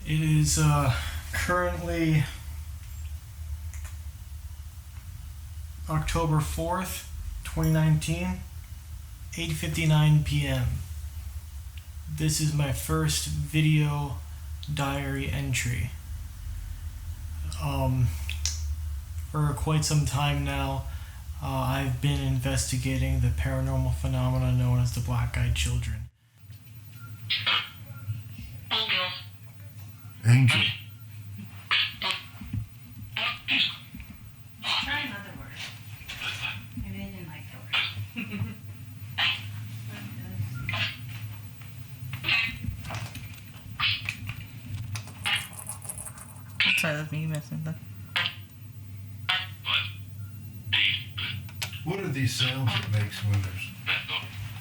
It is currently October 4th, 2019, 8:59 p.m. This is my first video diary entry. For quite some time now, I've been investigating the paranormal phenomena known as the black-eyed children. Angel. Try another word. Maybe they didn't like the word. Sorry, that's me missing that. What are these sounds it makes when there's...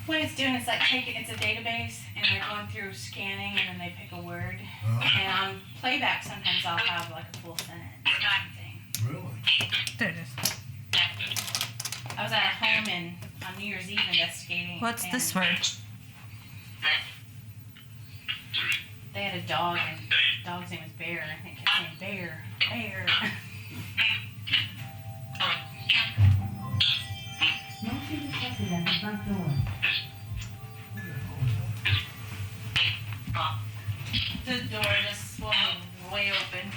What it's doing is like it's a database and they're going through scanning and then they pick a word. And on playback sometimes I'll have like a full sentence or something. Really? There it is. I was at home on New Year's Eve investigating. What's and this word? They had a dog and the dog's name was Bear. I think it kept saying Bear, Bear. Motion detected at the front door. The door just swung way open.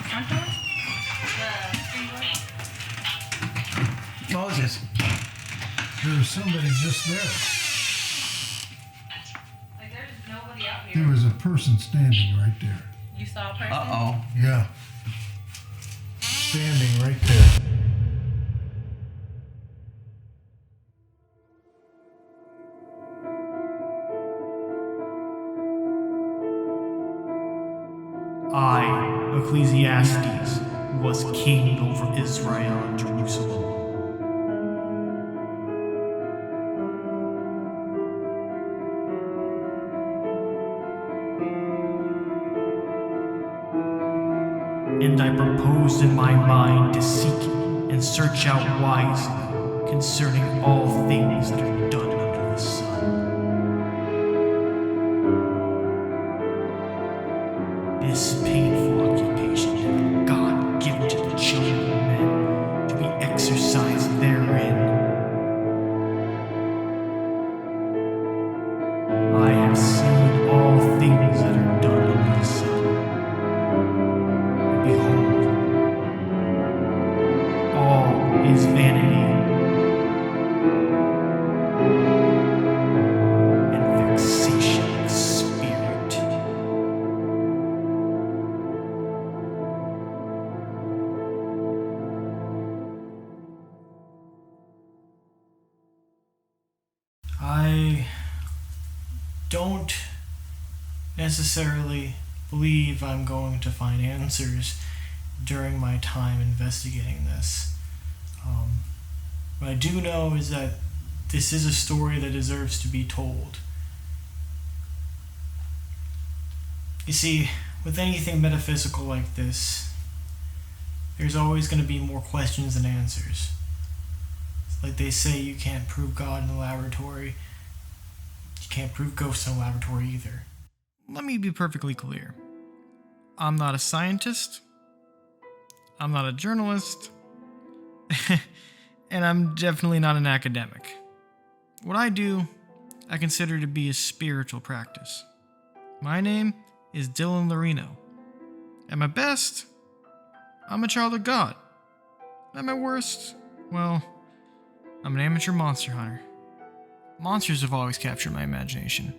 Front door? The screen door. Moses. There was somebody just there. Like there's nobody out here. There was a person standing right there. You saw a person? Uh-oh. Yeah. Standing right there. I, Ecclesiastes, was king over Israel and Jerusalem. And I proposed in my mind to seek and search out wisely concerning all things that are done under the sun. This painful occupation had God given to the children of men to be exercised therein. I have seen all things that are done under the sun. And behold, all is vanity and vexation of spirit. I don't necessarily believe I'm going to find answers during my time investigating this. What I do know is that this is a story that deserves to be told. You see, with anything metaphysical like this, there's always going to be more questions than answers. Like they say, you can't prove God in the laboratory. You can't prove ghosts in a laboratory either. Let me be perfectly clear. I'm not a scientist. I'm not a journalist. And I'm definitely not an academic. What I do, I consider to be a spiritual practice. My name is Dylan Larino. At my best, I'm a child of God. At my worst, well, I'm an amateur monster hunter. Monsters have always captured my imagination.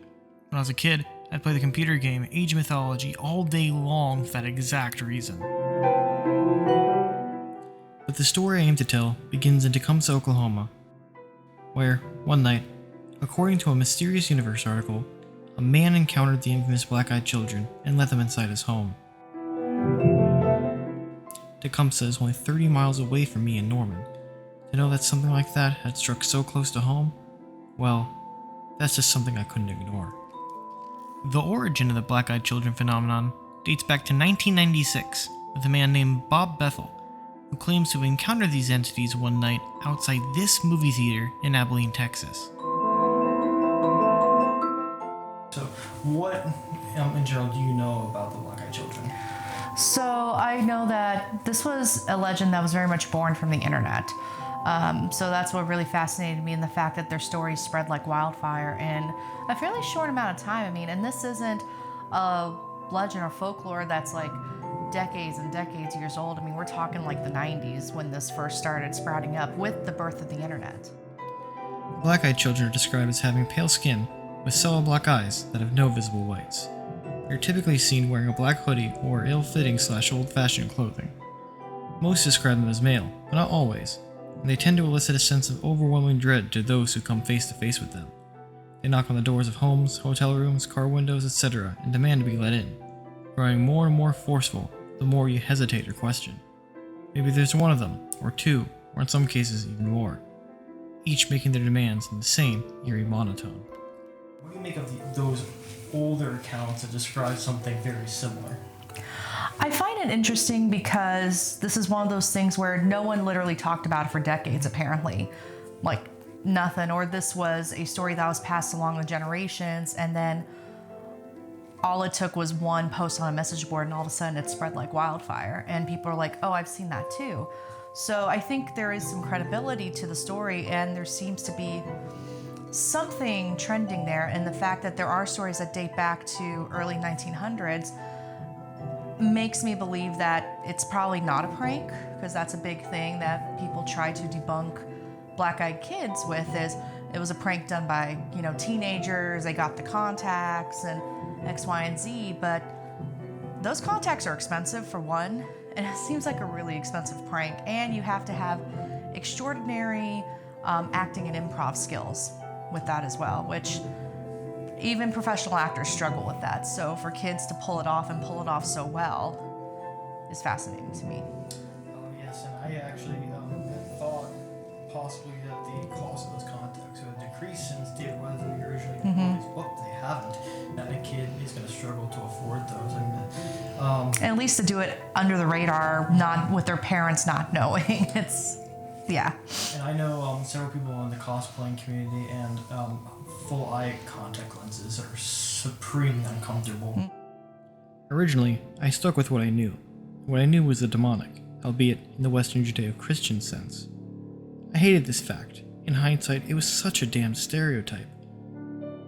When I was a kid, I'd play the computer game Age of Mythology all day long for that exact reason. But the story I aim to tell begins in Tecumseh, Oklahoma, where, one night, according to a Mysterious Universe article, a man encountered the infamous black-eyed children and let them inside his home. Tecumseh is only 30 miles away from me in Norman. To know that something like that had struck so close to home, well, that's just something I couldn't ignore. The origin of the black-eyed children phenomenon dates back to 1996 with a man named Bob Bethel, who claims to have encountered these entities one night outside this movie theater in Abilene, Texas. So, what in general do you know about the black-eyed children? So I know that this was a legend that was very much born from the internet. So that's what really fascinated me, in the fact that their stories spread like wildfire in a fairly short amount of time. I mean, and this isn't a legend or folklore that's like decades and decades years old. I mean, we're talking like the 90s when this first started sprouting up with the birth of the internet. Black-eyed children are described as having pale skin with solid black eyes that have no visible whites. They're typically seen wearing a black hoodie or ill-fitting / old-fashioned clothing. Most describe them as male, but not always, and they tend to elicit a sense of overwhelming dread to those who come face to face with them. They knock on the doors of homes, hotel rooms, car windows, etc., and demand to be let in, growing more and more forceful the more you hesitate or question. Maybe there's one of them, or two, or in some cases even more, each making their demands in the same eerie monotone. What do you make of those older accounts that describe something very similar? I find it interesting because this is one of those things where no one literally talked about it for decades, apparently. Like, nothing. Or this was a story that was passed along the generations, and then all it took was one post on a message board, and all of a sudden it spread like wildfire. And people are like, oh, I've seen that too. So I think there is some credibility to the story, and there seems to be something trending there. And the fact that there are stories that date back to early 1900s makes me believe that it's probably not a prank, because that's a big thing that people try to debunk black-eyed kids with, is it was a prank done by, teenagers, they got the contacts and X, Y, and Z, but those contacts are expensive for one, and it seems like a really expensive prank, and you have to have extraordinary acting and improv skills with that as well, which even professional actors struggle with that. So for kids to pull it off and pull it off so well is fascinating to me. Yes, and I actually had thought possibly that the cost of those contacts would decrease since the weather originally booked. They haven't. That a kid is going to struggle to afford those. And at least to do it under the radar, not with their parents not knowing. It's, yeah. And I know several people in the cosplaying community, and full eye contact lenses are supremely uncomfortable. Originally, I stuck with what I knew. What I knew was the demonic, albeit in the Western Judeo-Christian sense. I hated this fact. In hindsight, it was such a damn stereotype.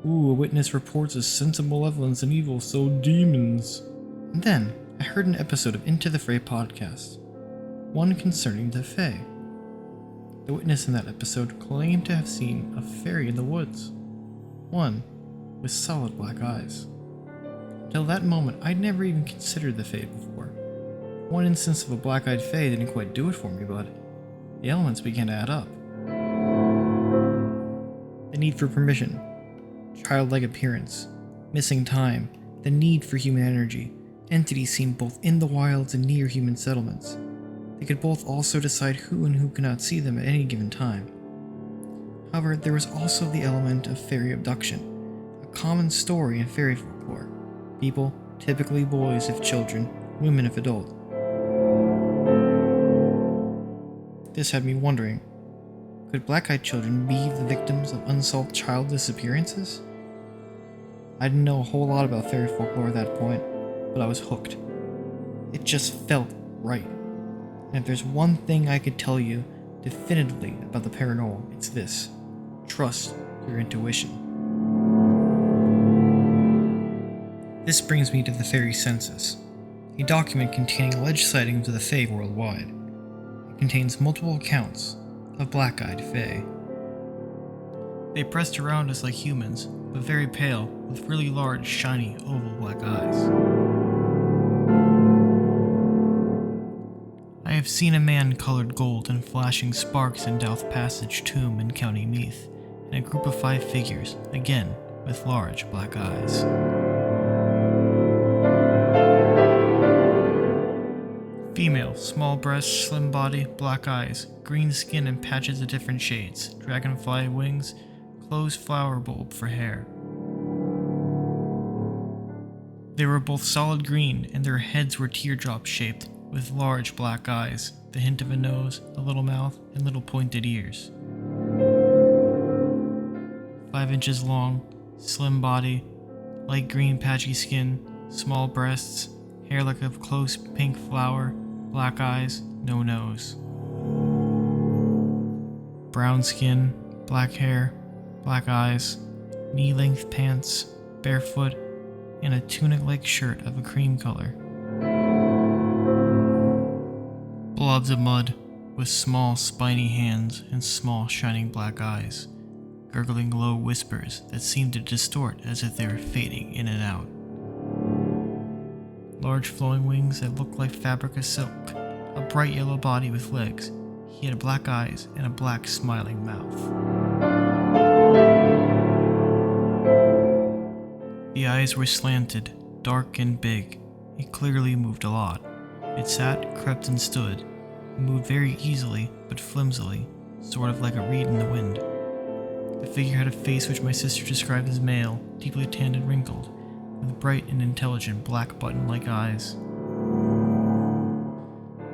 Ooh, a witness reports a sense of malevolence and evil, so demons. And then, I heard an episode of Into the Fray podcast, one concerning the Fae. The witness in that episode claimed to have seen a fairy in the woods, one with solid black eyes. Until that moment, I'd never even considered the Fae before. One instance of a black-eyed Fae didn't quite do it for me, but the elements began to add up. The need for permission, childlike appearance, missing time, the need for human energy, entities seen both in the wilds and near human settlements. They could both also decide who and who could not see them at any given time. However, there was also the element of fairy abduction, a common story in fairy folklore. People, typically boys if children, women if adult. This had me wondering, could black-eyed children be the victims of unsolved child disappearances? I didn't know a whole lot about fairy folklore at that point, but I was hooked. It just felt right. And if there's one thing I could tell you definitively about the paranormal, it's this: trust your intuition. This brings me to the Fairy Census, a document containing alleged sightings of the Fae worldwide. It contains multiple accounts of black-eyed Fae. They pressed around us like humans, but very pale, with really large, shiny, oval black eyes. I have seen a man colored gold and flashing sparks in Douth Passage Tomb in County Meath, and a group of 5 figures, again, with large black eyes. Female, small breasts, slim body, black eyes, green skin and patches of different shades, dragonfly wings, closed flower bulb for hair. They were both solid green, and their heads were teardrop shaped, with large black eyes, the hint of a nose, a little mouth, and little pointed ears. 5 inches long, slim body, light green patchy skin, small breasts, hair like a close pink flower, black eyes, no nose. Brown skin, black hair, black eyes, knee-length pants, barefoot, and a tunic-like shirt of a cream color. Blobs of mud with small spiny hands and small shining black eyes, gurgling low whispers that seemed to distort as if they were fading in and out. Large flowing wings that looked like fabric of silk, a bright yellow body with legs. He had black eyes and a black smiling mouth. The eyes were slanted, dark and big. It clearly moved a lot. It sat, crept, and stood. It moved very easily, but flimsily, sort of like a reed in the wind. The figure had a face which my sister described as male, deeply tanned and wrinkled, with bright and intelligent black button-like eyes.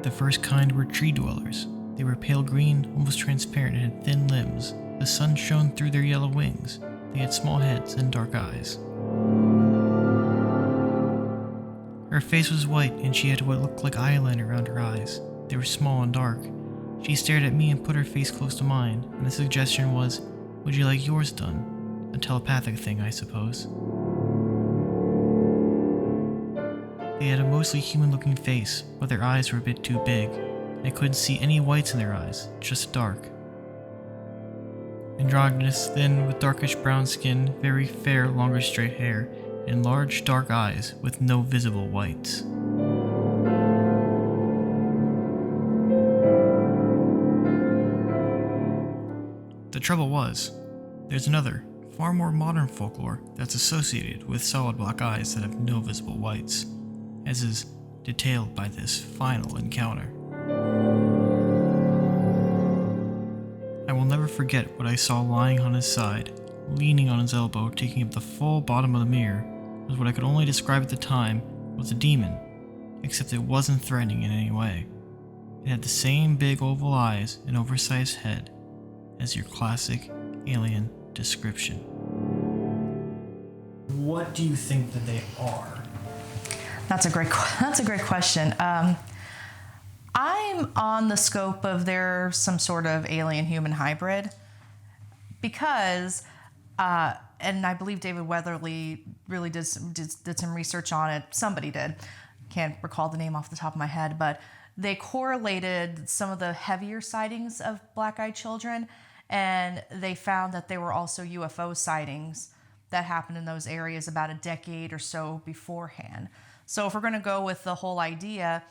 The first kind were tree dwellers. They were pale green, almost transparent, and had thin limbs. The sun shone through their yellow wings. They had small heads and dark eyes. Her face was white, and she had what looked like eyeliner around her eyes. They were small and dark. She stared at me and put her face close to mine, and the suggestion was, "Would you like yours done?" A telepathic thing, I suppose. They had a mostly human-looking face, but their eyes were a bit too big. I couldn't see any whites in their eyes, just dark. Androgynous, thin, with darkish brown skin, very fair, longer straight hair, and large dark eyes with no visible whites. The trouble was, there's another, far more modern folklore that's associated with solid black eyes that have no visible whites, as is detailed by this final encounter. I will never forget what I saw lying on his side, leaning on his elbow, taking up the full bottom of the mirror, was what I could only describe at the time was a demon, except it wasn't threatening in any way. It had the same big oval eyes and oversized head as your classic alien description. What do you think that they are? That's a great question. I'm on the scope of they're some sort of alien-human hybrid because, and I believe David Weatherly really did some research on it. Somebody did. Can't recall the name off the top of my head, but they correlated some of the heavier sightings of black-eyed children, and they found that there were also UFO sightings that happened in those areas about a decade or so beforehand. So if we're going to go with the whole idea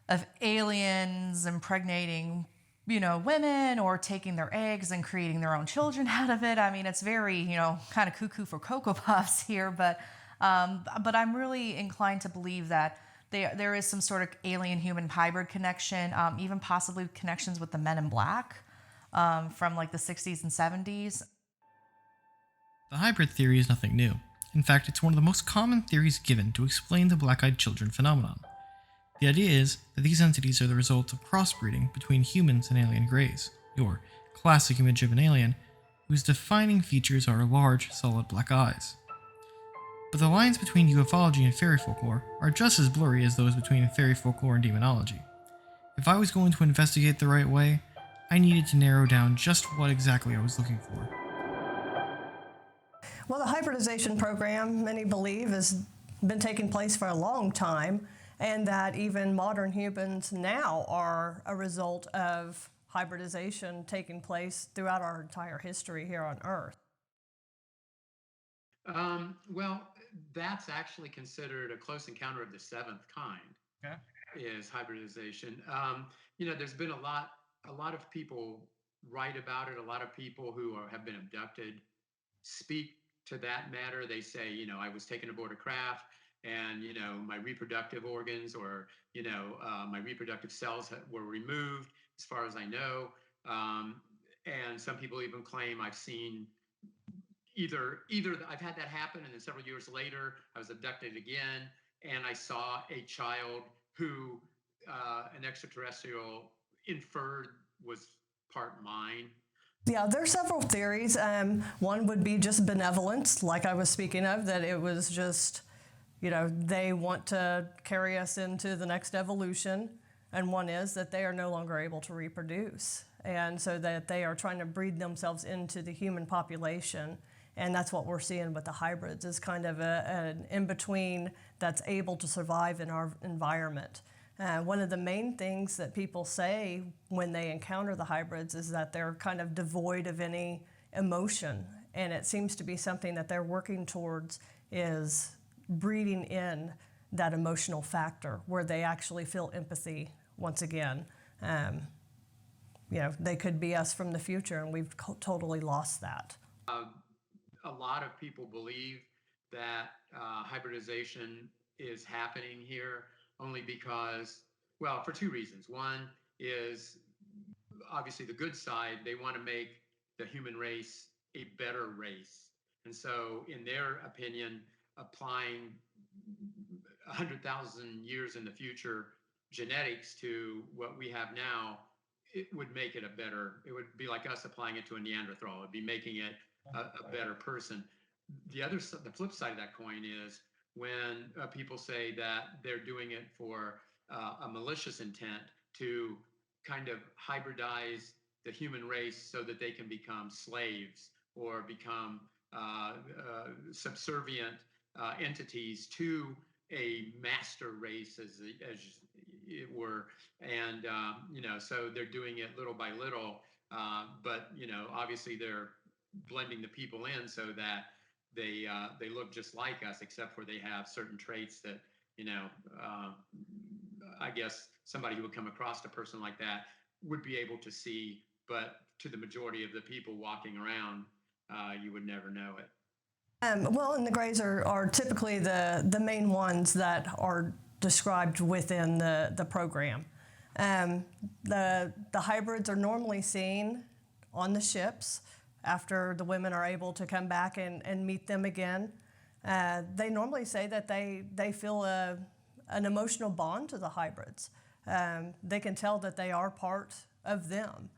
of aliens impregnating, women or taking their eggs and creating their own children out of it, I mean, it's very, kind of cuckoo for Cocoa Puffs here, but I'm really inclined to believe that there is some sort of alien-human hybrid connection, even possibly connections with the Men in Black from like the 60s and 70s. The hybrid theory is nothing new. In fact, it's one of the most common theories given to explain the black-eyed children phenomenon. The idea is that these entities are the result of crossbreeding between humans and alien greys, your classic image of an alien, whose defining features are large, solid black eyes. But the lines between ufology and fairy folklore are just as blurry as those between fairy folklore and demonology. If I was going to investigate the right way, I needed to narrow down just what exactly I was looking for. Well, the hybridization program, many believe, has been taking place for a long time, and that even modern humans now are a result of hybridization taking place throughout our entire history here on Earth. Well, that's actually considered a close encounter of the seventh kind. Okay. Is hybridization. There's been a lot of people write about it. A lot of people who have been abducted speak to that matter. They say, I was taken aboard a craft, and my reproductive organs or my reproductive cells were removed, as far as I know. And some people even claim I've seen either I've had that happen, and then several years later I was abducted again, and I saw a child who an extraterrestrial inferred was part mine. Yeah, there are several theories. One would be just benevolence, like I was speaking of, that it was just, they want to carry us into the next evolution. And one is that they are no longer able to reproduce. And so that they are trying to breed themselves into the human population. And that's what we're seeing with the hybrids, is kind of an in-between that's able to survive in our environment. One of the main things that people say when they encounter the hybrids is that they're kind of devoid of any emotion. And it seems to be something that they're working towards, is breeding in that emotional factor where they actually feel empathy once again. They could be us from the future, and we've totally lost that. A lot of people believe that hybridization is happening here only because, well, for two reasons. One is obviously the good side. They want to make the human race a better race. And so, in their opinion, applying 100,000 years in the future genetics to what we have now, it would make it it would be like us applying it to a Neanderthal. It would be making it a better person. The flip side of that coin is when people say that they're doing it for a malicious intent to kind of hybridize the human race so that they can become slaves or become subservient entities to a master race, as it were. And so they're doing it little by little, but obviously they're blending the people in so that they look just like us, except for they have certain traits that I guess somebody who would come across a person like that would be able to see, but to the majority of the people walking around, you would never know it. Well, and the grays are typically the main ones that are described within the program. The hybrids are normally seen on the ships after the women are able to come back and meet them again. They normally say that they feel an emotional bond to the hybrids. They can tell that they are part of them.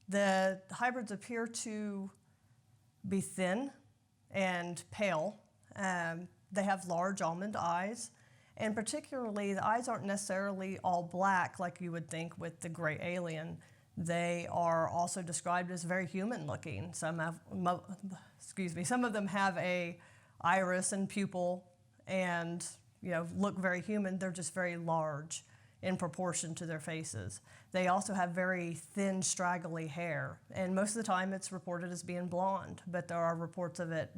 The hybrids appear to be thin and pale. They have large almond eyes, and particularly the eyes aren't necessarily all black like you would think with the gray alien. They are also described as very human looking. Some of them have a iris and pupil and look very human. They're just very large in proportion to their faces. They also have very thin, straggly hair, and most of the time it's reported as being blonde, but there are reports of it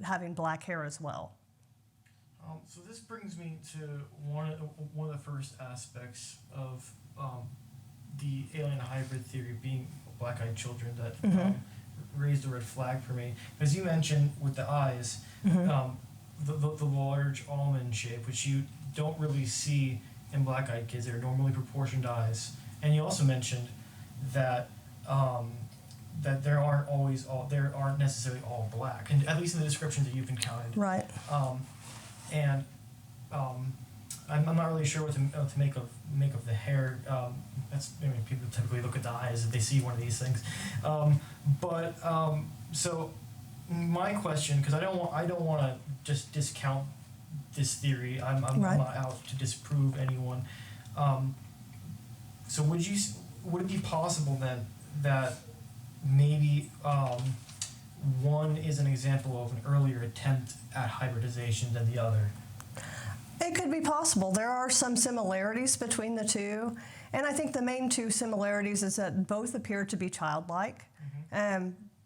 having black hair as well. So this brings me to one of the first aspects of the alien hybrid theory being black-eyed children that raised a red flag for me. As you mentioned with the eyes, the large almond shape, which you don't really see in black-eyed kids. They're normally proportioned eyes. And you also mentioned that that there aren't necessarily all black, and at least in the descriptions that you've encountered. Right. I'm not really sure what to make of the hair. People typically look at the eyes if they see one of these things. So my question, because I don't want to just discount this theory. I'm right. not out to disprove anyone. So would it be possible then that maybe one is an example of an earlier attempt at hybridization than the other? It could be possible. There are some similarities between the two, and I think the main two similarities is that both appear to be childlike.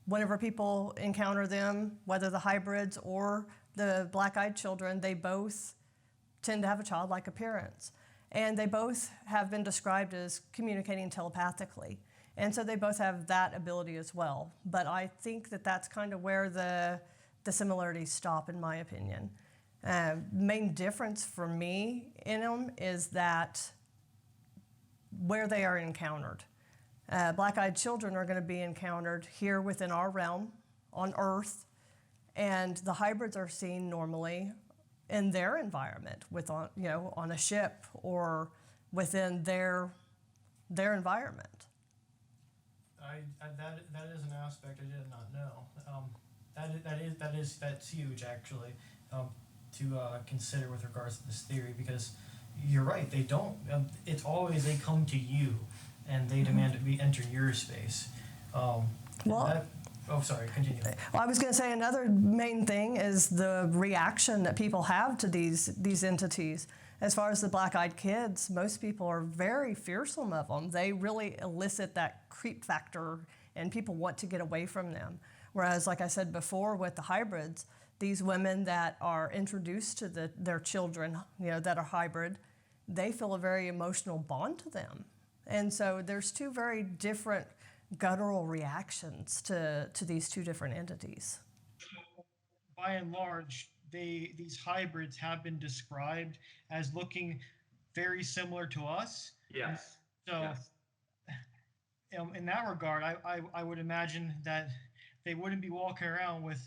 Whenever people encounter them, whether the hybrids or the black-eyed children, they both tend to have a childlike appearance. And they both have been described as communicating telepathically. And so they both have that ability as well. But I think that that's kind of where the similarities stop, in my opinion. Main difference for me in them is that where they are encountered. Black-eyed children are going to be encountered here within our realm on Earth, and the hybrids are seen normally in their environment, on a ship or within their environment. That is an aspect I did not know. That's huge actually, to consider with regards to this theory, because you're right. They don't. It's always they come to you, and they demand to be enter your space. Well- that, oh, sorry. Continue. Well, I was going to say another main thing is the reaction that people have to these entities. As far as the black-eyed kids, most people are very fearsome of them. They really elicit that creep factor, and people want to get away from them. Whereas, like I said before, with the hybrids, these women that are introduced to their children, that are hybrid, they feel a very emotional bond to them. And so there's two very different guttural reactions to these two different entities. By and large, these hybrids have been described as looking very similar to us. Yes. So, Yes. In that regard, I would imagine that they wouldn't be walking around with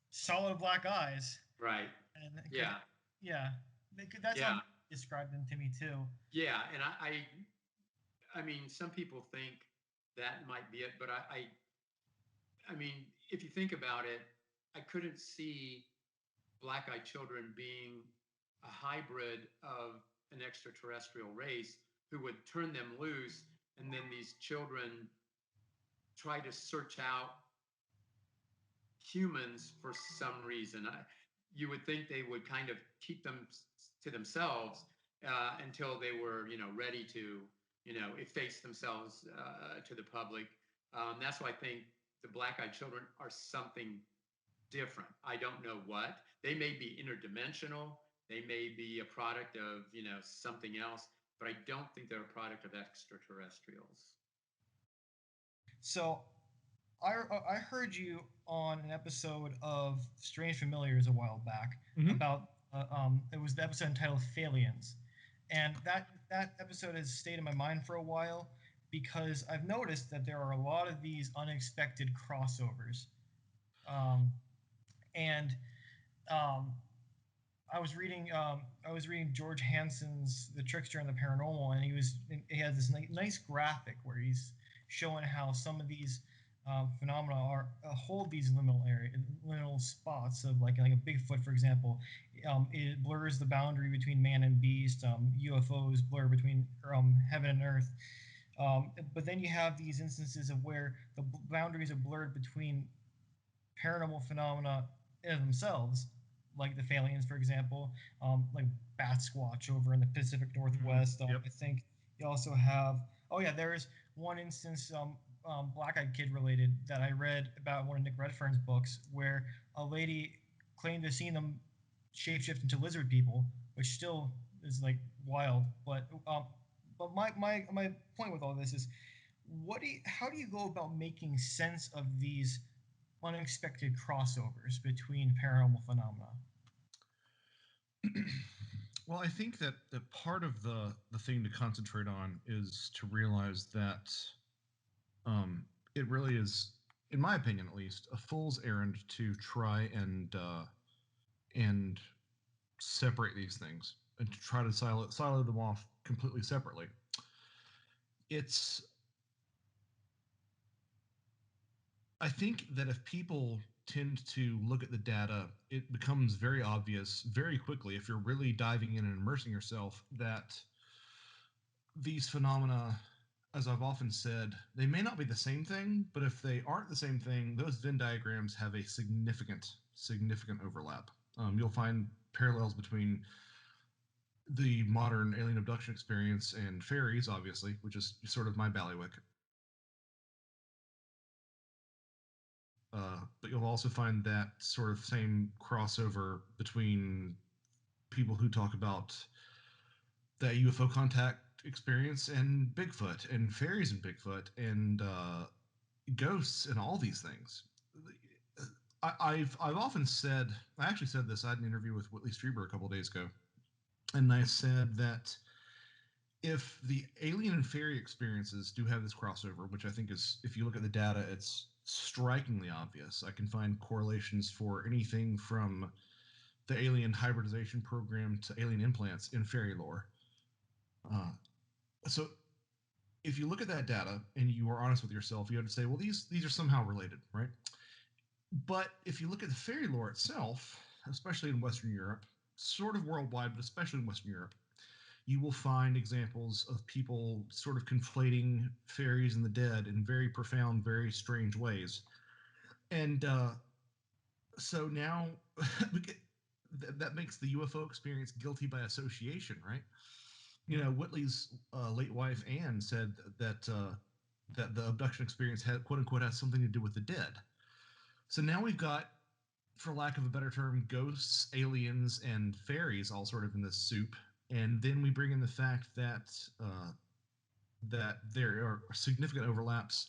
solid black eyes. Right. And Yeah. yeah, that's Yeah. how they describe them to me too. Yeah, and I mean, some people think that might be it, but I mean, if you think about it, I couldn't see black-eyed children being a hybrid of an extraterrestrial race who would turn them loose, and then these children try to search out humans for some reason. You would think they would kind of keep them to themselves until they were, ready to, efface themselves to the public. That's why I think the black-eyed children are something different. I don't know what. They may be interdimensional. They may be a product of, something else, but I don't think they're a product of extraterrestrials. So, I heard you on an episode of Strange Familiars a while back about it was the episode entitled Phalians, and that episode has stayed in my mind for a while because I've noticed that there are a lot of these unexpected crossovers, and um, I was reading George Hansen's The Trickster and the Paranormal, and he has this nice graphic where he's showing how some of these phenomena hold these liminal spots of like a Bigfoot, for example. It blurs the boundary between man and beast. UFOs blur between heaven and earth. But then you have these instances of where the boundaries are blurred between paranormal phenomena in themselves, like the Phalians, for example, like Bat Squatch over in the Pacific Northwest. Yep. I think you also have. Oh yeah, there is one instance, black-eyed kid related, that I read about one of Nick Redfern's books, where a lady claimed to have seen them shapeshift into lizard people, which still is like wild. But my point with all this is, how do you go about making sense of these unexpected crossovers between paranormal phenomena? Well, I think that part of the thing to concentrate on is to realize that it really is, in my opinion at least, a fool's errand to try and separate these things and to try to silo them off completely separately. It's I think that if people tend to look at the data, it becomes very obvious very quickly, if you're really diving in and immersing yourself, that these phenomena, as I've often said, they may not be the same thing, but if they aren't the same thing, those Venn diagrams have a significant overlap. You'll find parallels between the modern alien abduction experience and fairies, obviously, which is sort of my bailiwick. But you'll also find that sort of same crossover between people who talk about that UFO contact experience and Bigfoot and fairies and Bigfoot and ghosts and all these things. I've often said, I actually said this. I had an interview with Whitley Strieber a couple of days ago, and I said that if the alien and fairy experiences do have this crossover, which I think is, if you look at the data, it's strikingly obvious. I can find correlations for anything from the alien hybridization program to alien implants in fairy lore. So if you look at that data and you are honest with yourself, you have to say, well, these are somehow related, right? But if you look at the fairy lore itself, especially in Western Europe, sort of worldwide, but especially in Western Europe, you will find examples of people sort of conflating fairies and the dead in very profound, very strange ways. And so now that makes the UFO experience guilty by association, right? You know, Whitley's late wife Anne said that the abduction experience had quote unquote has something to do with the dead. So now we've got, for lack of a better term, ghosts, aliens, and fairies all sort of in this soup. And then we bring in the fact that there are significant overlaps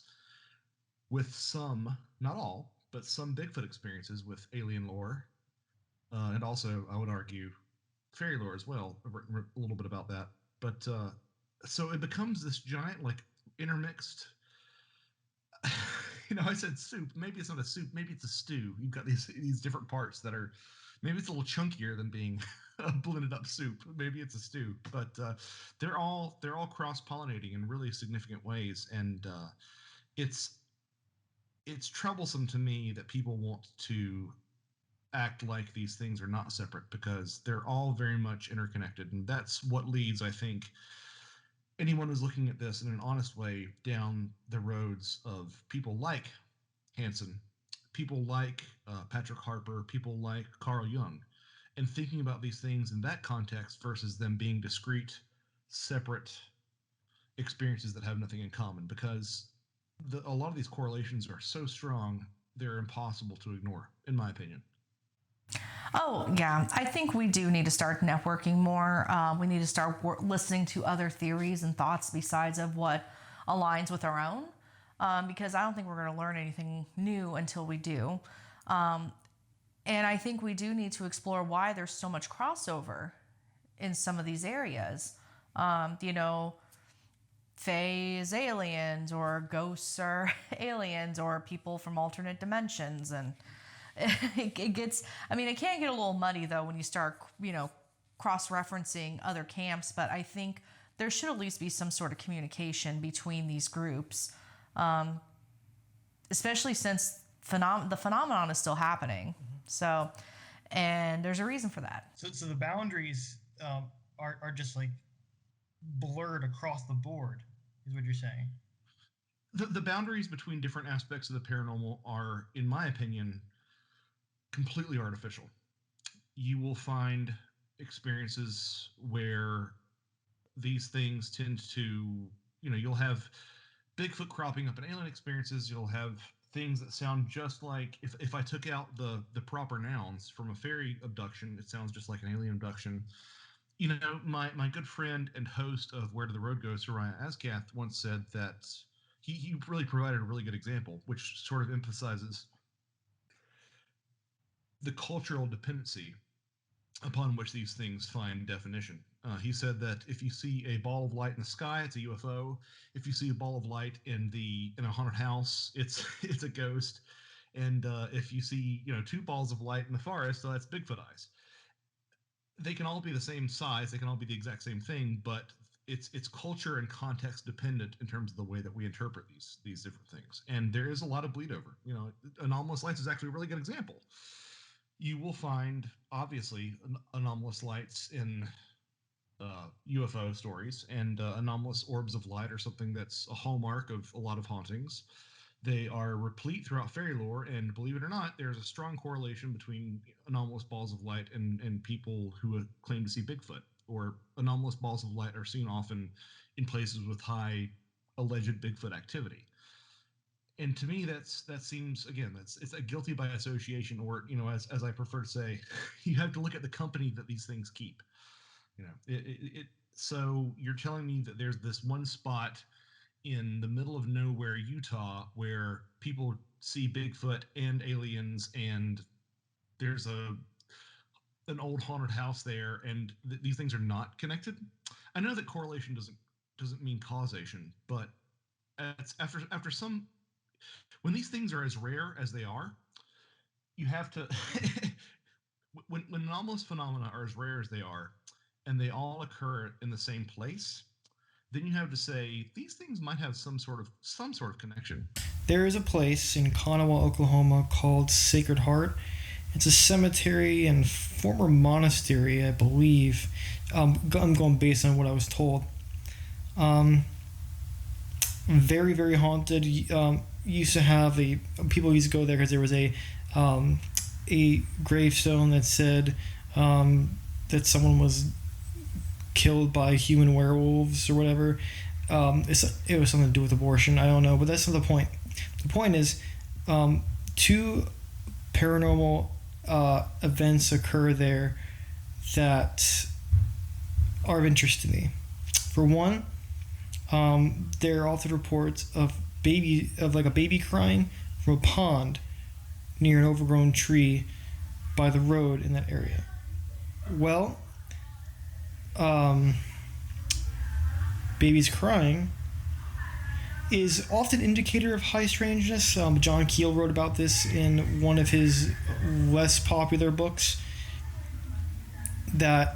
with some, not all, but some Bigfoot experiences with alien lore, and also I would argue fairy lore as well. A little bit about that, but so it becomes this giant like intermixed. You know, I said soup. Maybe it's not a soup. Maybe it's a stew. You've got these different parts that are. Maybe it's a little chunkier than being a blended up soup. Maybe it's a stew, but they're all cross pollinating in really significant ways, and it's it's troublesome to me that people want to act like these things are not separate because they're all very much interconnected, and that's what leads, I think, anyone who's looking at this in an honest way down the roads of people like Hansen, people like Patrick Harper, people like Carl Jung, and thinking about these things in that context versus them being discrete, separate experiences that have nothing in common. Because a lot of these correlations are so strong, they're impossible to ignore, in my opinion. Oh, yeah. I think we do need to start networking more. We need to start listening to other theories and thoughts besides of what aligns with our own, because I don't think we're going to learn anything new until we do. And I think we do need to explore why there's so much crossover in some of these areas. You know, fae is aliens, or ghosts are aliens, or people from alternate dimensions, and it gets, I mean, it can get a little muddy though when you start, you know, cross-referencing other camps, but I think there should at least be some sort of communication between these groups, especially since the phenomenon is still happening. So, and there's a reason for that. So the boundaries are just like blurred across the board, is what you're saying. The boundaries between different aspects of the paranormal are, in my opinion, completely artificial. You will find experiences where these things tend to, you know, you'll have Bigfoot cropping up in alien experiences. You'll have things that sound just like, if I took out the proper nouns from a fairy abduction, it sounds just like an alien abduction. You know, my good friend and host of Where Did the Road Go, Soraya Azkath, once said that he really provided a really good example, which sort of emphasizes the cultural dependency upon which these things find definition. He said that if you see a ball of light in the sky, it's a UFO. If you see a ball of light in a haunted house, it's it's a ghost. And if you see, you know, two balls of light in the forest, so that's Bigfoot eyes. They can all be the same size. They can all be the exact same thing, but it's culture and context dependent in terms of the way that we interpret these different things. And there is a lot of bleed over. You know, anomalous lights is actually a really good example. You will find obviously anomalous lights in UFO stories, and anomalous orbs of light are something that's a hallmark of a lot of hauntings. They are replete throughout fairy lore, and believe it or not, there's a strong correlation between anomalous balls of light and people who claim to see Bigfoot. Or anomalous balls of light are seen often in places with high alleged Bigfoot activity. And to me, that seems, again, it's a guilty by association, or, you know, as I prefer to say, you have to look at the company that these things keep. You know, so you're telling me that there's this one spot in the middle of nowhere, Utah, where people see Bigfoot and aliens, and there's an old haunted house there, and these things are not connected. I know that correlation doesn't mean causation, but it's after some, when these things are as rare as they are, you have to when anomalous phenomena are as rare as they are, and they all occur in the same place, then you have to say these things might have some sort of connection. There is a place in Conoway, Oklahoma called Sacred Heart. It's a cemetery and former monastery, I believe. I'm going based on what I was told. Very, very haunted. Used to have people used to go there because there was a gravestone that said that someone was killed by human werewolves or whatever. It was something to do with abortion. I don't know, but that's not the point. The point is, two paranormal events occur there that are of interest to me. For one, there are authored reports of a baby crying from a pond near an overgrown tree by the road in that area. Well, babies crying is often indicator of high strangeness. John Keel wrote about this in one of his less popular books, that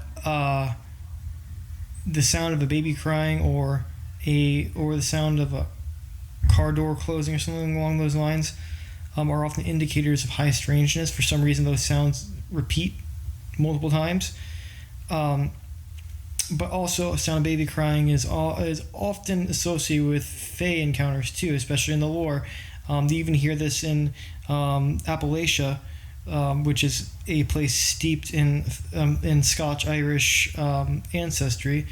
the sound of a baby crying or the sound of a car door closing or something along those lines are often indicators of high strangeness. For some reason, those sounds repeat multiple times. But also, a sound of baby crying is often associated with fae encounters too, especially in the lore. You even hear this in Appalachia, which is a place steeped in Scotch-Irish ancestry,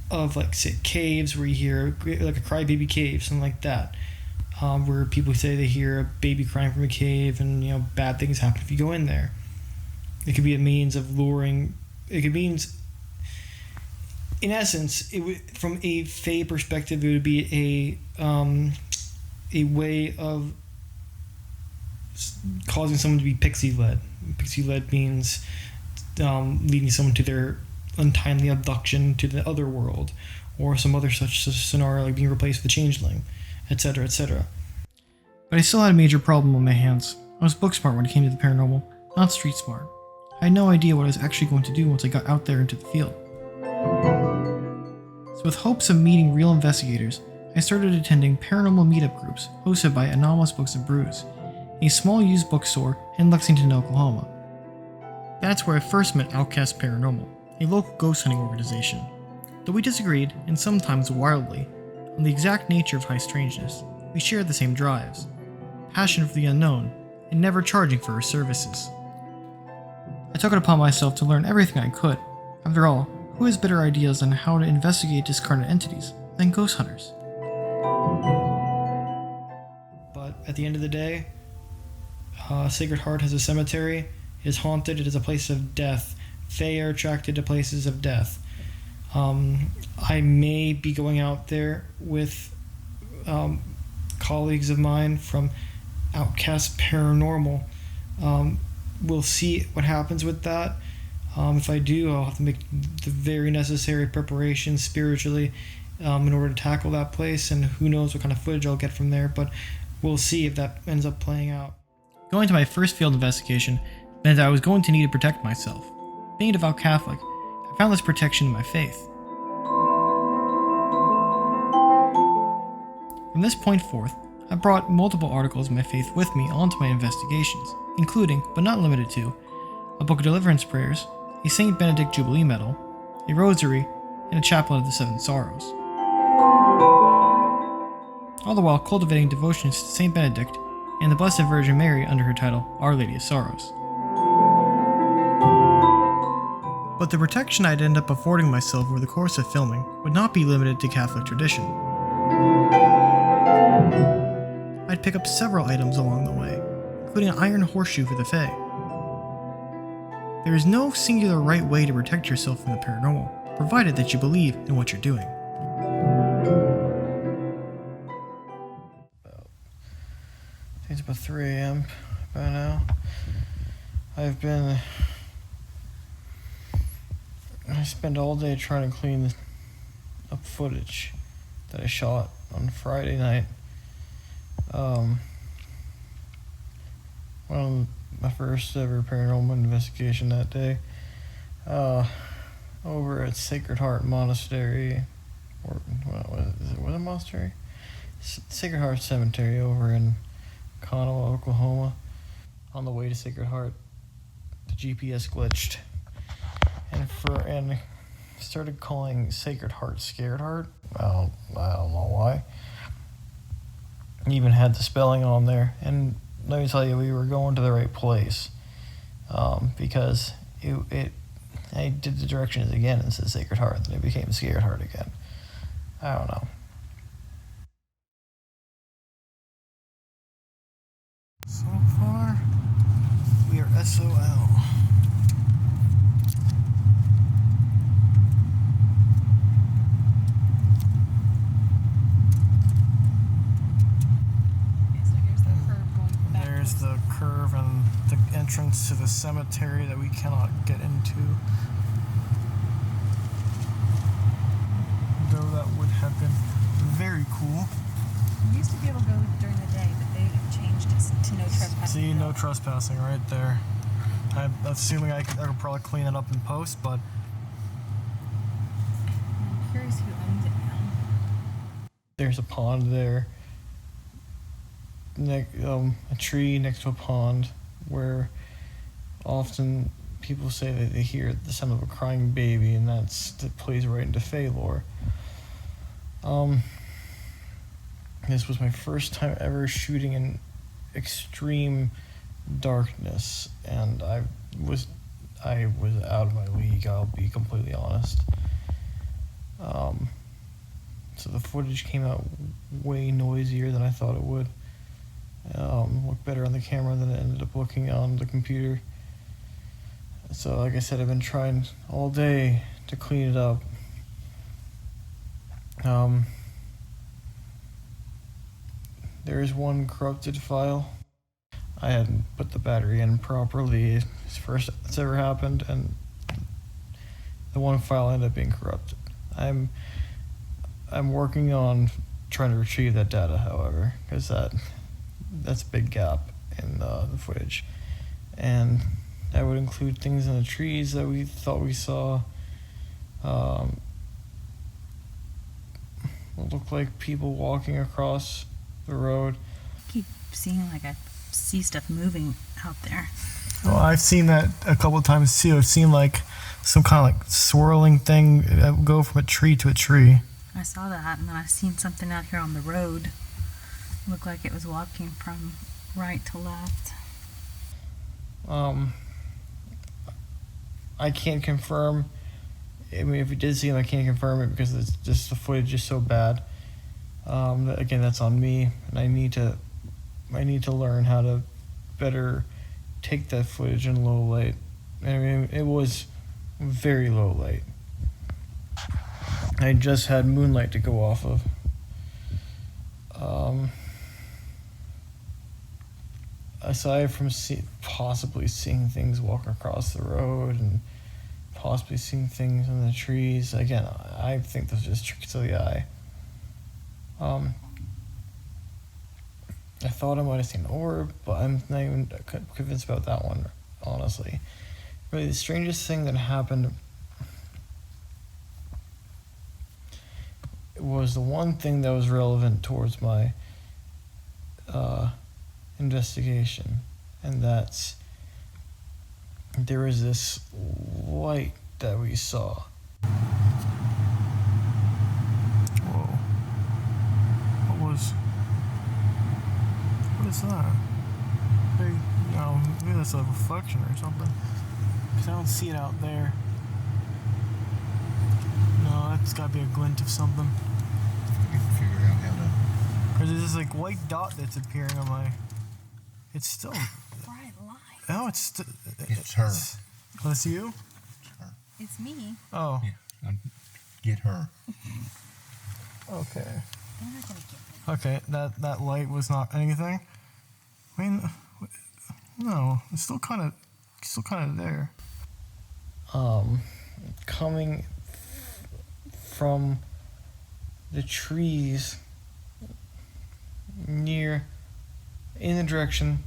of like, say, caves where you hear like a crybaby cave, something like that, where people say they hear a baby crying from a cave, and bad things happen if you go in there. It could be a means of luring. It could mean, in essence, from a fae perspective, it would be a way of causing someone to be pixie-led. Pixie-led means leading someone to their untimely abduction to the other world, or some other such scenario, like being replaced with a changeling, etc., etc. But I still had a major problem on my hands. I was book smart when it came to the paranormal, not street smart. I had no idea what I was actually going to do once I got out there into the field. So with hopes of meeting real investigators, I started attending paranormal meetup groups hosted by Anomalous Books and Brews, a small used bookstore in Lexington, Oklahoma. That's where I first met Outcast Paranormal, a local ghost hunting organization. Though we disagreed, and sometimes wildly, on the exact nature of high strangeness, we shared the same drives, passion for the unknown, and never charging for our services. I took it upon myself to learn everything I could. After all, who has better ideas on how to investigate discarnate entities than ghost hunters? But at the end of the day, Sacred Heart has a cemetery. It is haunted. It is a place of death. Fae are attracted to places of death. I may be going out there with colleagues of mine from Outcast Paranormal. We'll see what happens with that. If I do, I'll have to make the very necessary preparations spiritually in order to tackle that place, and who knows what kind of footage I'll get from there, but we'll see if that ends up playing out. Going to my first field investigation meant that I was going to need to protect myself. Being a devout Catholic, I found this protection in my faith. From this point forth, I brought multiple articles of my faith with me onto my investigations, including, but not limited to, a book of deliverance prayers, a St. Benedict Jubilee medal, a rosary, and a chaplet of the Seven Sorrows. All the while cultivating devotions to St. Benedict and the Blessed Virgin Mary under her title, Our Lady of Sorrows. But the protection I'd end up affording myself over the course of filming would not be limited to Catholic tradition. I'd pick up several items along the way, including an iron horseshoe for the Fae. There is no singular right way to protect yourself from the paranormal, provided that you believe in what you're doing. I think it's about 3 a.m. by now. I spent all day trying to clean up footage that I shot on Friday night. One of my first ever paranormal investigation that day. over at Sacred Heart Monastery, or was it a monastery? Sacred Heart Cemetery over in Conroe, Oklahoma. On the way to Sacred Heart, the GPS glitched, and started calling Sacred Heart Scared Heart. I don't know why. Even had the spelling on there, and let me tell you, we were going to the right place, because I did the directions again and said Sacred Heart, then it became Scared Heart again. I don't know. So far, we are SOL. There's the curve and the entrance to the cemetery that we cannot get into. Though that would have been very cool. We used to be able to go during the day, but they changed it to no trespassing. See, no trespassing right there. I'm assuming I could probably clean it up in post, but... I'm curious who owns it now. There's a pond there. A tree next to a pond where often people say that they hear the sound of a crying baby, and that plays right into Fae lore. This was my first time ever shooting in extreme darkness, and I was out of my league, I'll be completely honest. So the footage came out way noisier than I thought it would. Looked better on the camera than it ended up looking on the computer. So like I said, I've been trying all day to clean it up. There is one corrupted file. I hadn't put the battery in properly. It's first it's ever happened, and the one file ended up being corrupted. I'm working on trying to retrieve that data, however, because that's a big gap in the footage, and that would include things in the trees that we thought we saw. It looked like people walking across the road. I keep seeing I see stuff moving out there. Well, I've seen that a couple of times too. I've seen some kind of swirling thing go from a tree to a tree. I saw that, and then I seen something out here on the road. It looked like it was walking from right to left. I can't confirm. I mean, if we did see him, I can't confirm it because it's just the footage is so bad. Again, that's on me, and I need to learn how to better take that footage in low light. I mean, it was very low light. I just had moonlight to go off of. Aside from possibly seeing things walking across the road and possibly seeing things in the trees, again, I think those are just tricks of the eye. I thought I might have seen an orb, but I'm not even convinced about that one, honestly. Really, the strangest thing that happened was the one thing that was relevant towards my investigation, and that's there was this light that we saw. Whoa. What is that? Maybe that's a reflection or something. Because I don't see it out there. No, that's gotta be a glint of something. You can figure out how to. Or there's this white dot that's appearing on my... It's still... Bright light. Oh, it's... It's her. Oh, it's you? It's her. It's me. Oh. Yeah, get her. Okay. I'm not gonna get them. Okay, that light was not anything? I mean... No, it's still kind of there. Coming from the trees near in the direction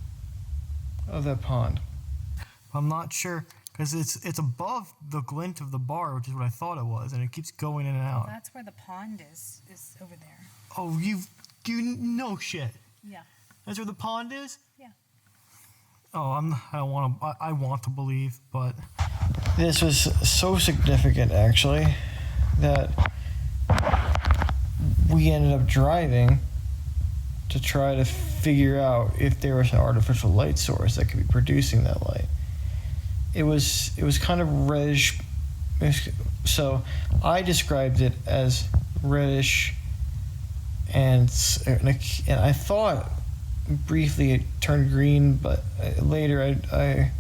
of that pond. I'm not sure because it's above the glint of the bar, which is what I thought it was, and it keeps going in and out. That's where the pond is over there. Oh, you no shit. Yeah. That's where the pond is? Yeah. Oh, I want to believe, but this was so significant actually that we ended up driving to try to figure out if there was an artificial light source that could be producing that light. It was kind of reddish, so I described it as reddish, and I thought briefly it turned green, but later I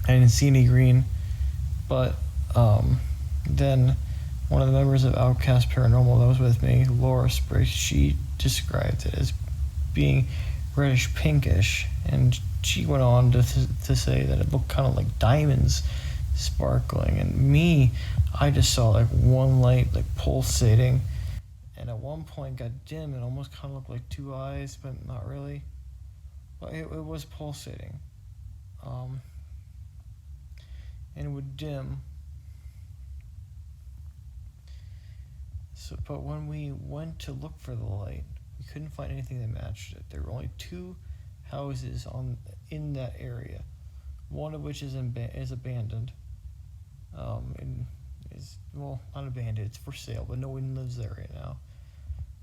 didn't see any green. But then one of the members of Outcast Paranormal that was with me, Laura Spriggs, she described it as being reddish pinkish, and she went on to say that it looked kind of like diamonds sparkling. And me, I just saw like one light like pulsating, and at one point got dim and almost kind of looked like two eyes, but not really. But it was pulsating, and it would dim. So, but when we went to look for the light, we couldn't find anything that matched it. There were only two houses in that area, one of which is abandoned, and is, well, not abandoned, it's for sale, but no one lives there right now.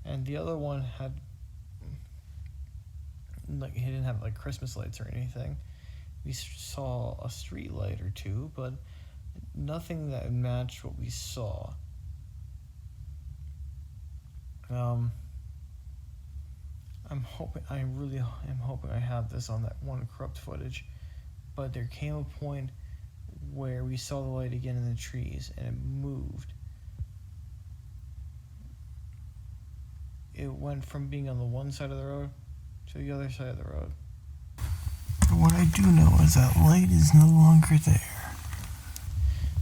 And the other one had, like, he didn't have like Christmas lights or anything. We saw a street light or two, but nothing that matched what we saw. I really am hoping I have this on that one corrupt footage, but there came a point where we saw the light again in the trees, and it moved. It went from being on the one side of the road to the other side of the road. But what I do know is that light is no longer there.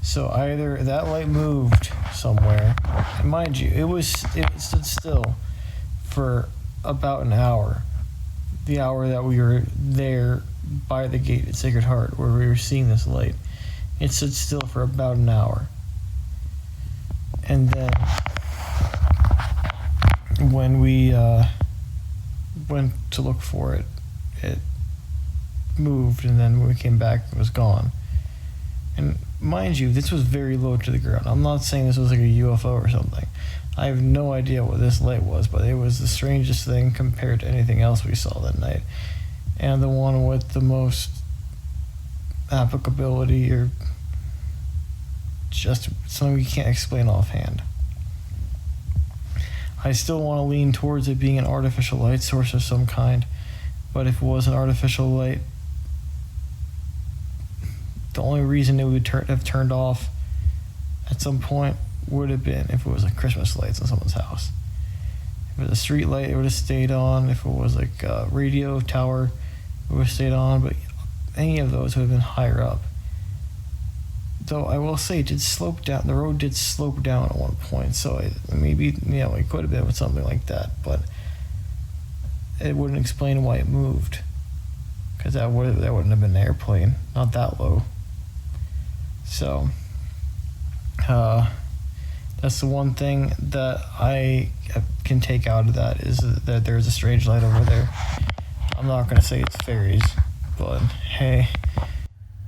So either that light moved somewhere, and mind you, it stood still for about an hour. The hour that we were there by the gate at Sacred Heart, where we were seeing this light, it stood still for about an hour. And then when we went to look for it, it moved, and then when we came back, it was gone. And mind you, this was very low to the ground. I'm not saying this was like a UFO or something. I have no idea what this light was, but it was the strangest thing compared to anything else we saw that night. And the one with the most applicability, or just something we can't explain offhand. I still want to lean towards it being an artificial light source of some kind, but if it was an artificial light, the only reason it would have turned off at some point would have been if it was like Christmas lights in someone's house. If it was a street light, it would have stayed on. If it was like a radio tower, it would have stayed on. But any of those would have been higher up. Though I will say, it did slope down. The road did slope down at one point, so it could have been with something like that. But it wouldn't explain why it moved, because that wouldn't have been an airplane, not that low. So, that's the one thing that I can take out of that, is that there's a strange light over there. I'm not going to say it's fairies, but hey.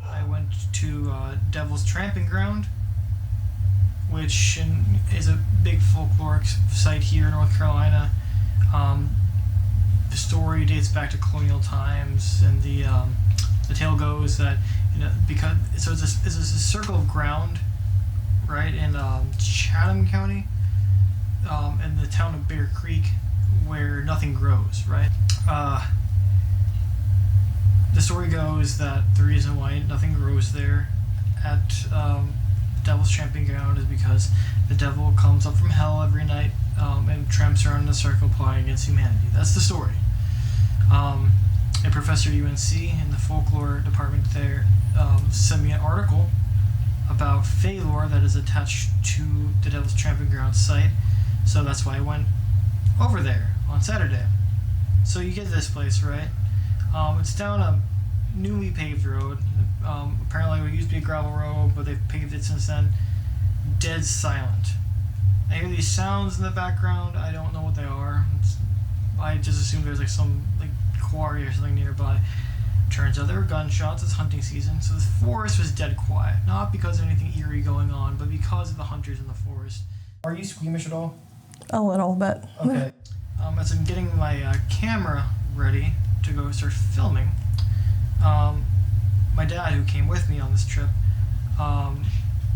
I went to Devil's Tramping Ground, which is a big folkloric site here in North Carolina. The story dates back to colonial times, and the tale goes that, because it's a circle of ground, right, in Chatham County, in the town of Bear Creek, where nothing grows, right? The story goes that the reason why nothing grows there at Devil's Tramping Ground is because the devil comes up from hell every night and tramps around in a circle plotting against humanity. That's the story. A professor at UNC in the folklore department there sent me an article about Faylore that is attached to the Devil's Tramping Ground site, so that's why I went over there on Saturday. So you get this place, right? It's down a newly paved road. Apparently it used to be a gravel road, but they've paved it since then. Dead silent. I hear these sounds in the background. I don't know what they are. I just assume there's like some like quarry or something nearby. Turns out there were gunshots. It's hunting season, so the forest was dead quiet. Not because of anything eerie going on, but because of the hunters in the forest. Are you squeamish at all? A little bit. Okay. As I'm getting my camera ready to go start filming, my dad, who came with me on this trip,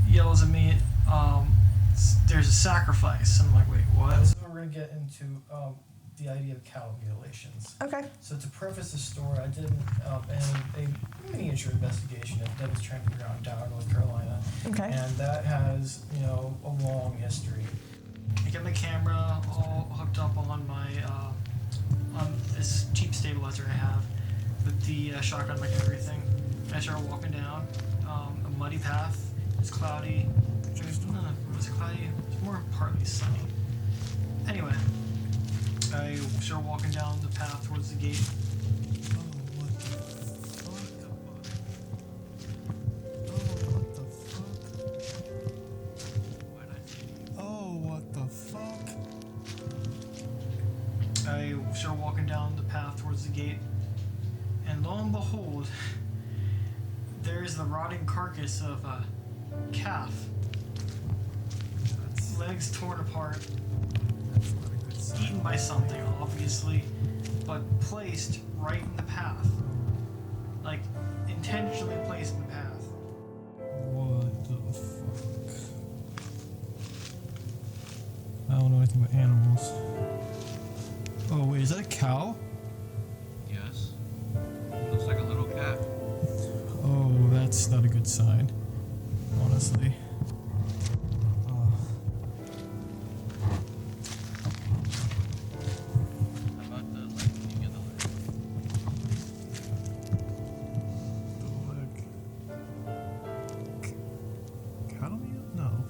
yells at me, there's a sacrifice. And I'm like, wait, what? This is where we're going to get into the idea of cattle mutilations. Okay. So to preface the story, I did a miniature investigation that was trying to figure out down in North Carolina. Okay. And that has, a long history. I get my camera all hooked up on my on this cheap stabilizer I have with the shotgun mic and everything. I start walking down a muddy path. It's cloudy. Was it cloudy? It's more partly sunny. Anyway, I start walking down the path towards the gate. I start walking down the path towards the gate, and lo and behold, there's the rotting carcass of a calf. Its legs torn apart, eaten by something, obviously, but placed right in the path. Like, intentionally placed in the path. What the fuck? I don't know anything about animals. Oh wait, is that a cow? Yes. Looks like a little calf. Oh, that's not a good sign, honestly. How about the leg? Can you get the leg? Cattle meat? No.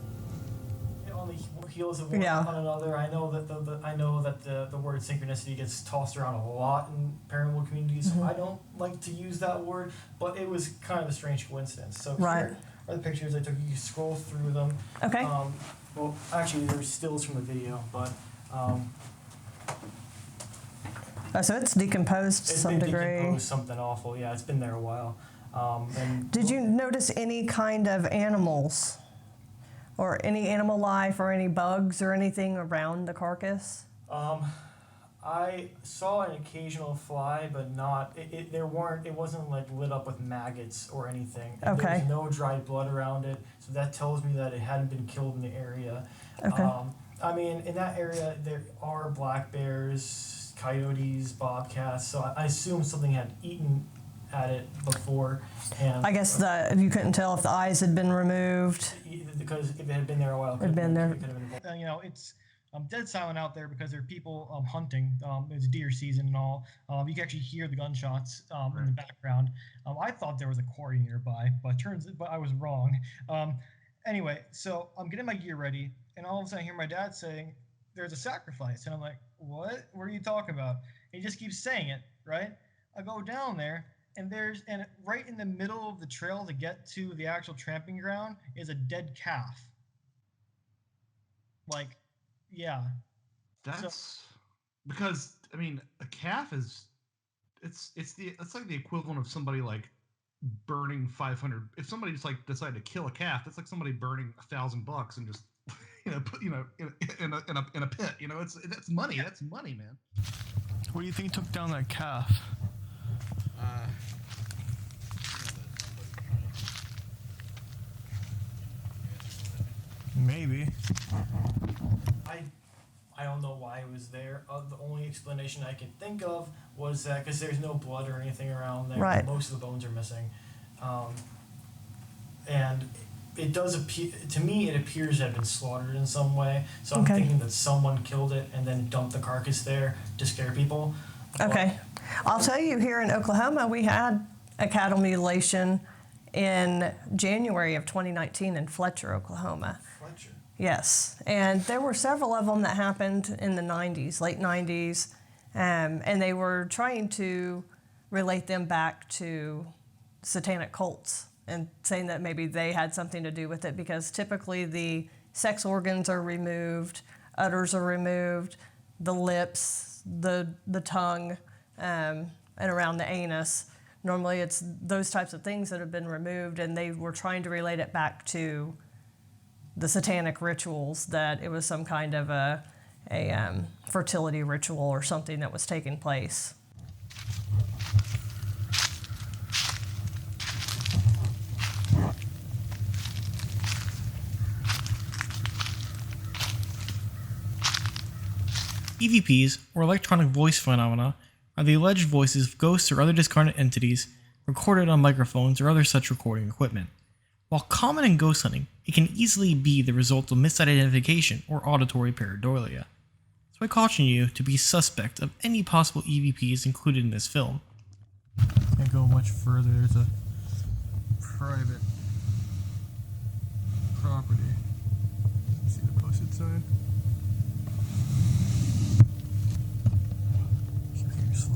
On the heels of one Yeah. on another, I know that the word synchronicity gets tossed around a lot in paranormal communities. Mm-hmm. I don't like to use that word, but it was kind of a strange coincidence. So Right. here are the pictures I took. You can scroll through them. Okay. Well, actually, there's stills from the video, but So it's decomposed to it's some been degree. decomposed something awful. Yeah, it's been there a while. And Did you notice any kind of animals or any animal life or any bugs or anything around the carcass? I saw an occasional fly, but not. It wasn't like lit up with maggots or anything. And Okay. There was no dried blood around it, so that tells me that it hadn't been killed in the area. Okay. I mean, in that area there are black bears, coyotes, bobcats. So I assume something had eaten at it before. And I guess you couldn't tell if the eyes had been removed. because if it had been there a while, it It'd been there. It could have been. It's dead silent out there because there are people hunting. It's deer season and all. You can actually hear the gunshots in the background. I thought there was a quarry nearby, but I was wrong. Anyway, so I'm getting my gear ready, and all of a sudden I hear my dad saying, "There's a sacrifice," and I'm like, "What? What are you talking about?" And he just keeps saying it, right? I go down there, and right in the middle of the trail to get to the actual tramping ground is a dead calf. Like, yeah. That's because I mean a calf is it's like the equivalent of somebody like burning 500. If somebody just like decided to kill a calf, that's like somebody burning $1,000 and just put in a pit. That's money. That's money, man. What do you think took down that calf? Maybe. I don't know why it was there. The only explanation I can think of was that because there's no blood or anything around there, Right. most of the bones are missing, and it does appear to me. It appears to have been slaughtered in some way. So I'm Okay. thinking that someone killed it and then dumped the carcass there to scare people. Okay. I'll tell you, here in Oklahoma, we had a cattle mutilation in January of 2019 in Fletcher, Oklahoma. Fletcher. Yes, and there were several of them that happened in the 90s, late 90s, and they were trying to relate them back to satanic cults and saying that maybe they had something to do with it, because typically the sex organs are removed, udders are removed, the lips, the tongue, and around the anus. Normally it's those types of things that have been removed, and they were trying to relate it back to the satanic rituals, that it was some kind of a fertility ritual or something that was taking place. EVPs, or electronic voice phenomena, are the alleged voices of ghosts or other discarnate entities recorded on microphones or other such recording equipment. While common in ghost hunting, it can easily be the result of misidentification or auditory pareidolia. So I caution you to be suspect of any possible EVPs included in this film. Can't go much further. There's a private property. See the posted sign? Slow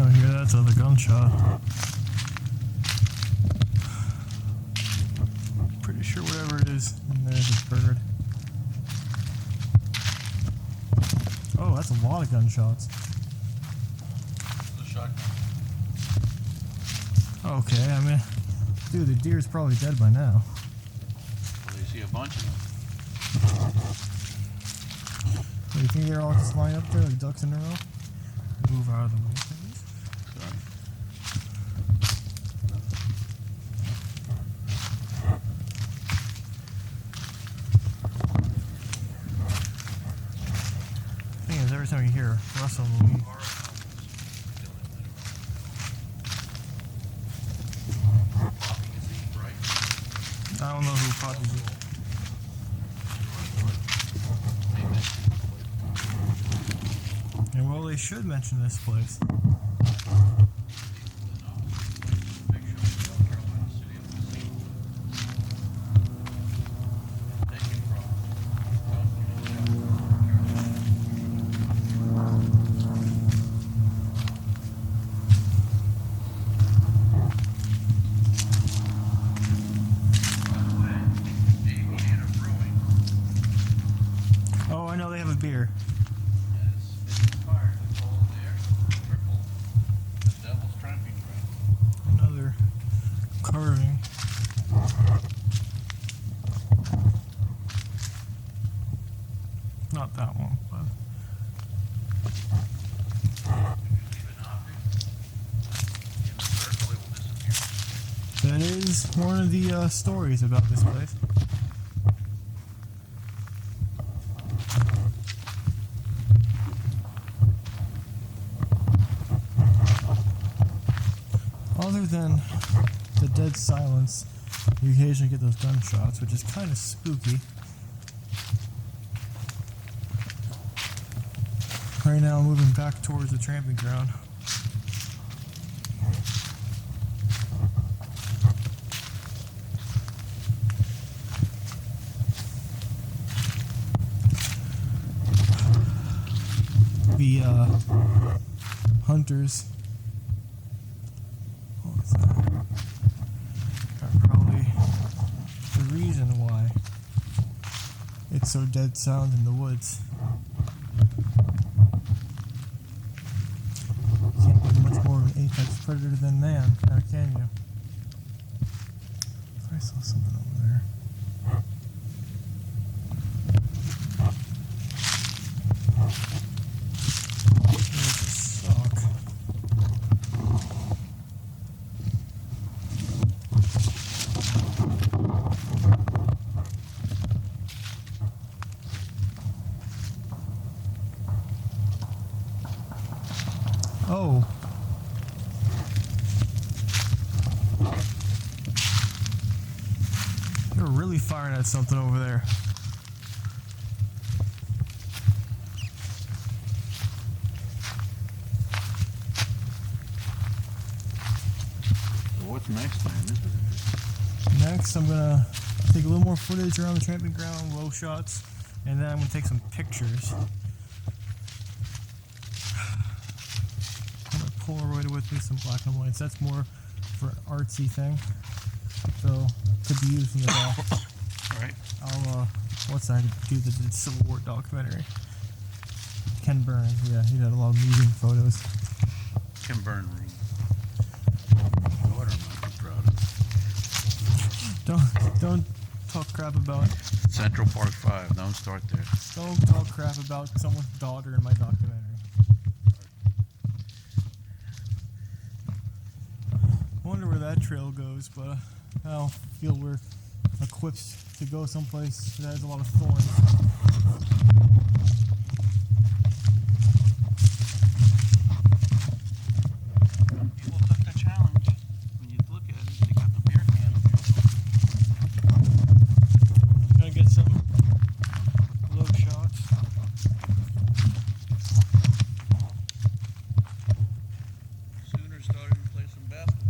here. That's another gunshot. Pretty sure whatever it is in there is a bird. Oh, that's a lot of gunshots. The shotgun. Okay, I mean, dude, the deer's probably dead by now. Well, you see a bunch of them. Well, you think they're all just lined up there like ducks in a row? Move out of the way, please. Thing is, every time you hear a rustle in the leaves, I don't know who copies it. And well, they should mention this place. Oh, I know they have a beer. Another carving. Not that one, but that is one of the stories about this place. Other than the dead silence, you occasionally get those gunshots, which is kind of spooky. Right now, I'm moving back towards the tramping ground. The hunters are probably the reason why it's so dead silent in the woods. You can't get much more of an apex predator than man, now can you? I saw something over there. There's a sock. They're really firing at something over there. What's next, man? This is interesting. Next, I'm gonna take a little more footage around the camping ground, low shots, and then I'm gonna take some pictures. I'm gonna Polaroid with me, some black and whites. That's more for an artsy thing, so could be used in the doll. All right. I'll what's that? Do the Civil War documentary. Ken Burns, yeah, he had a lot of moving photos. Ken Burns. Daughter might be proud of. Don't talk crap about. Central Park 5. Don't start there. Don't talk crap about someone's daughter in my documentary. I wonder where that trail goes, but I don't feel we're equipped to go someplace that has a lot of thorns. People took the challenge. When you look at it, they got the beer can. Gonna get some low shots. Sooners started to play some basketball.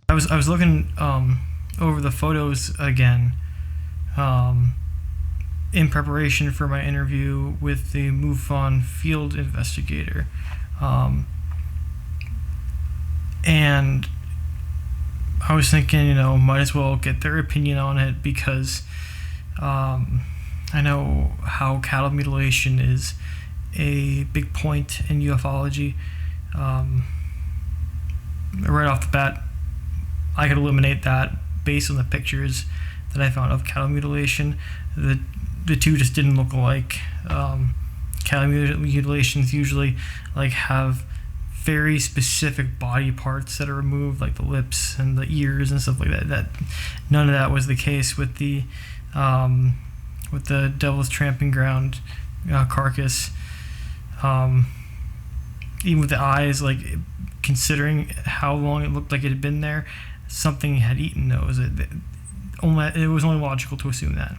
I was looking over the photos again in preparation for my interview with the MUFON field investigator, and I was thinking, might as well get their opinion on it because I know how cattle mutilation is a big point in ufology. Right off the bat, I could eliminate that based on the pictures that I found of cattle mutilation. The two just didn't look alike. Cattle mutilations usually have very specific body parts that are removed, like the lips and the ears and stuff like that. None of that was the case with the Devil's Tramping Ground carcass. Even with the eyes, considering how long it looked like it had been there, something had eaten those. It was only logical to assume that.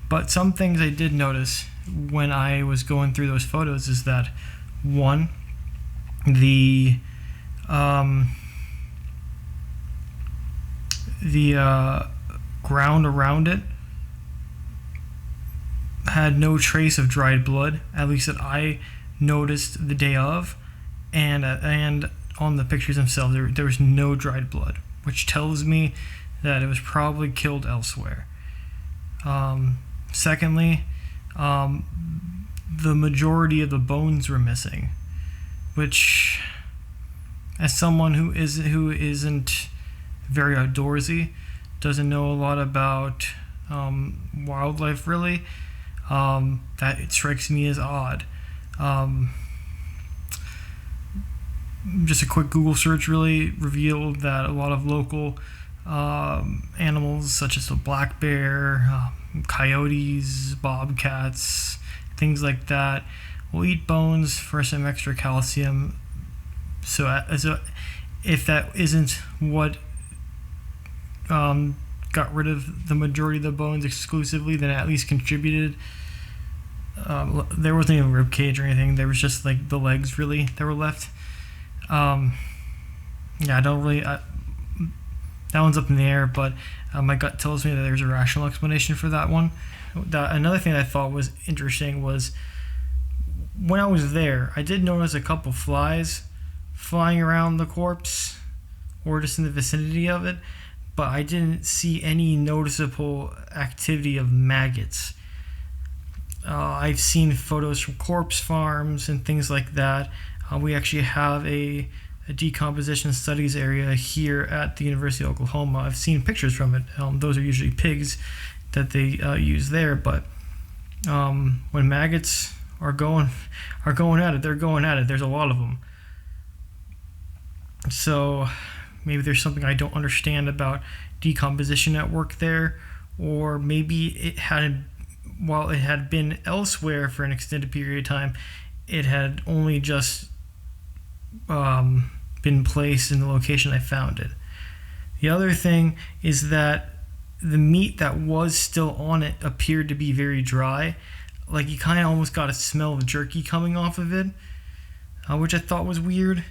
But some things I did notice when I was going through those photos is that, one, the ground around it had no trace of dried blood, at least that I noticed the day of, and on the pictures themselves there was no dried blood, which tells me that it was probably killed elsewhere. Secondly, the majority of the bones were missing, which, as someone who isn't very outdoorsy, doesn't know a lot about wildlife really, that it strikes me as odd. Just a quick Google search really revealed that a lot of local animals, such as the black bear, coyotes, bobcats, things like that, will eat bones for some extra calcium. So if that isn't what got rid of the majority of the bones exclusively, then it at least contributed. There wasn't even a rib cage or anything. There was just the legs really that were left. I don't really. That one's up in the air, but my gut tells me that there's a rational explanation for that one. Another thing I thought was interesting was when I was there, I did notice a couple flies flying around the corpse or just in the vicinity of it, but I didn't see any noticeable activity of maggots. I've seen photos from corpse farms and things like that. We actually have a decomposition studies area here at the University of Oklahoma. I've seen pictures from it. Those are usually pigs that they use there, but when maggots are going at it. They're going at it. There's a lot of them. So maybe there's something I don't understand about decomposition at work there, or maybe while it had been elsewhere for an extended period of time, it had only just been placed in the location I found it. The other thing is that the meat that was still on it appeared to be very dry. Like you kind of almost got a smell of jerky coming off of it, which I thought was weird.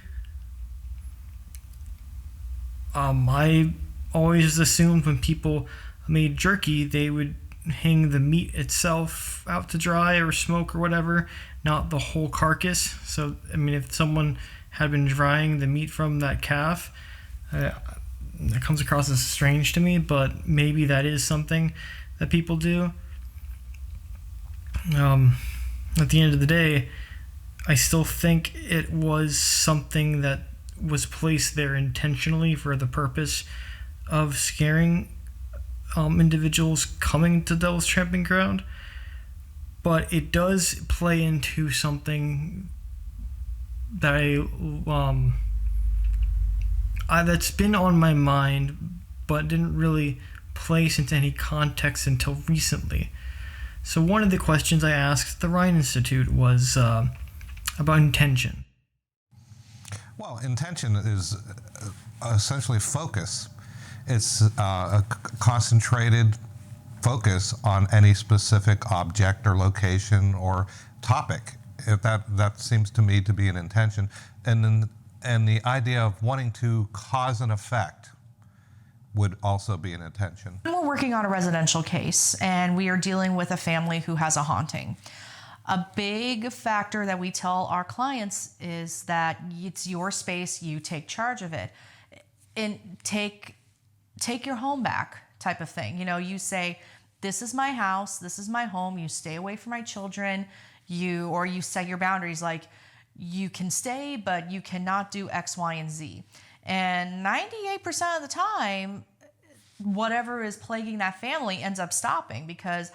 I always assumed when people made jerky, they would hang the meat itself out to dry or smoke or whatever, not the whole carcass. So, I mean, if someone had been drying the meat from that calf, that comes across as strange to me, but maybe that is something that people do. At the end of the day, I still think it was something that was placed there intentionally for the purpose of scaring individuals coming to Devil's Tramping Ground. But it does play into something that that's been on my mind, but didn't really place into any context until recently. So one of the questions I asked the Rhine Institute was about intention. Well, intention is essentially focus. It's a concentrated focus on any specific object or location or topic. That seems to me to be an intention. And the idea of wanting to cause an effect would also be an intention. We're working on a residential case, and we are dealing with a family who has a haunting. A big factor that we tell our clients is that it's your space, you take charge of it. And take your home back type of thing. You know, you say, this is my house, this is my home, you stay away from my children, or you set your boundaries like, you can stay, but you cannot do X, Y, and Z. And 98% of the time, whatever is plaguing that family ends up stopping because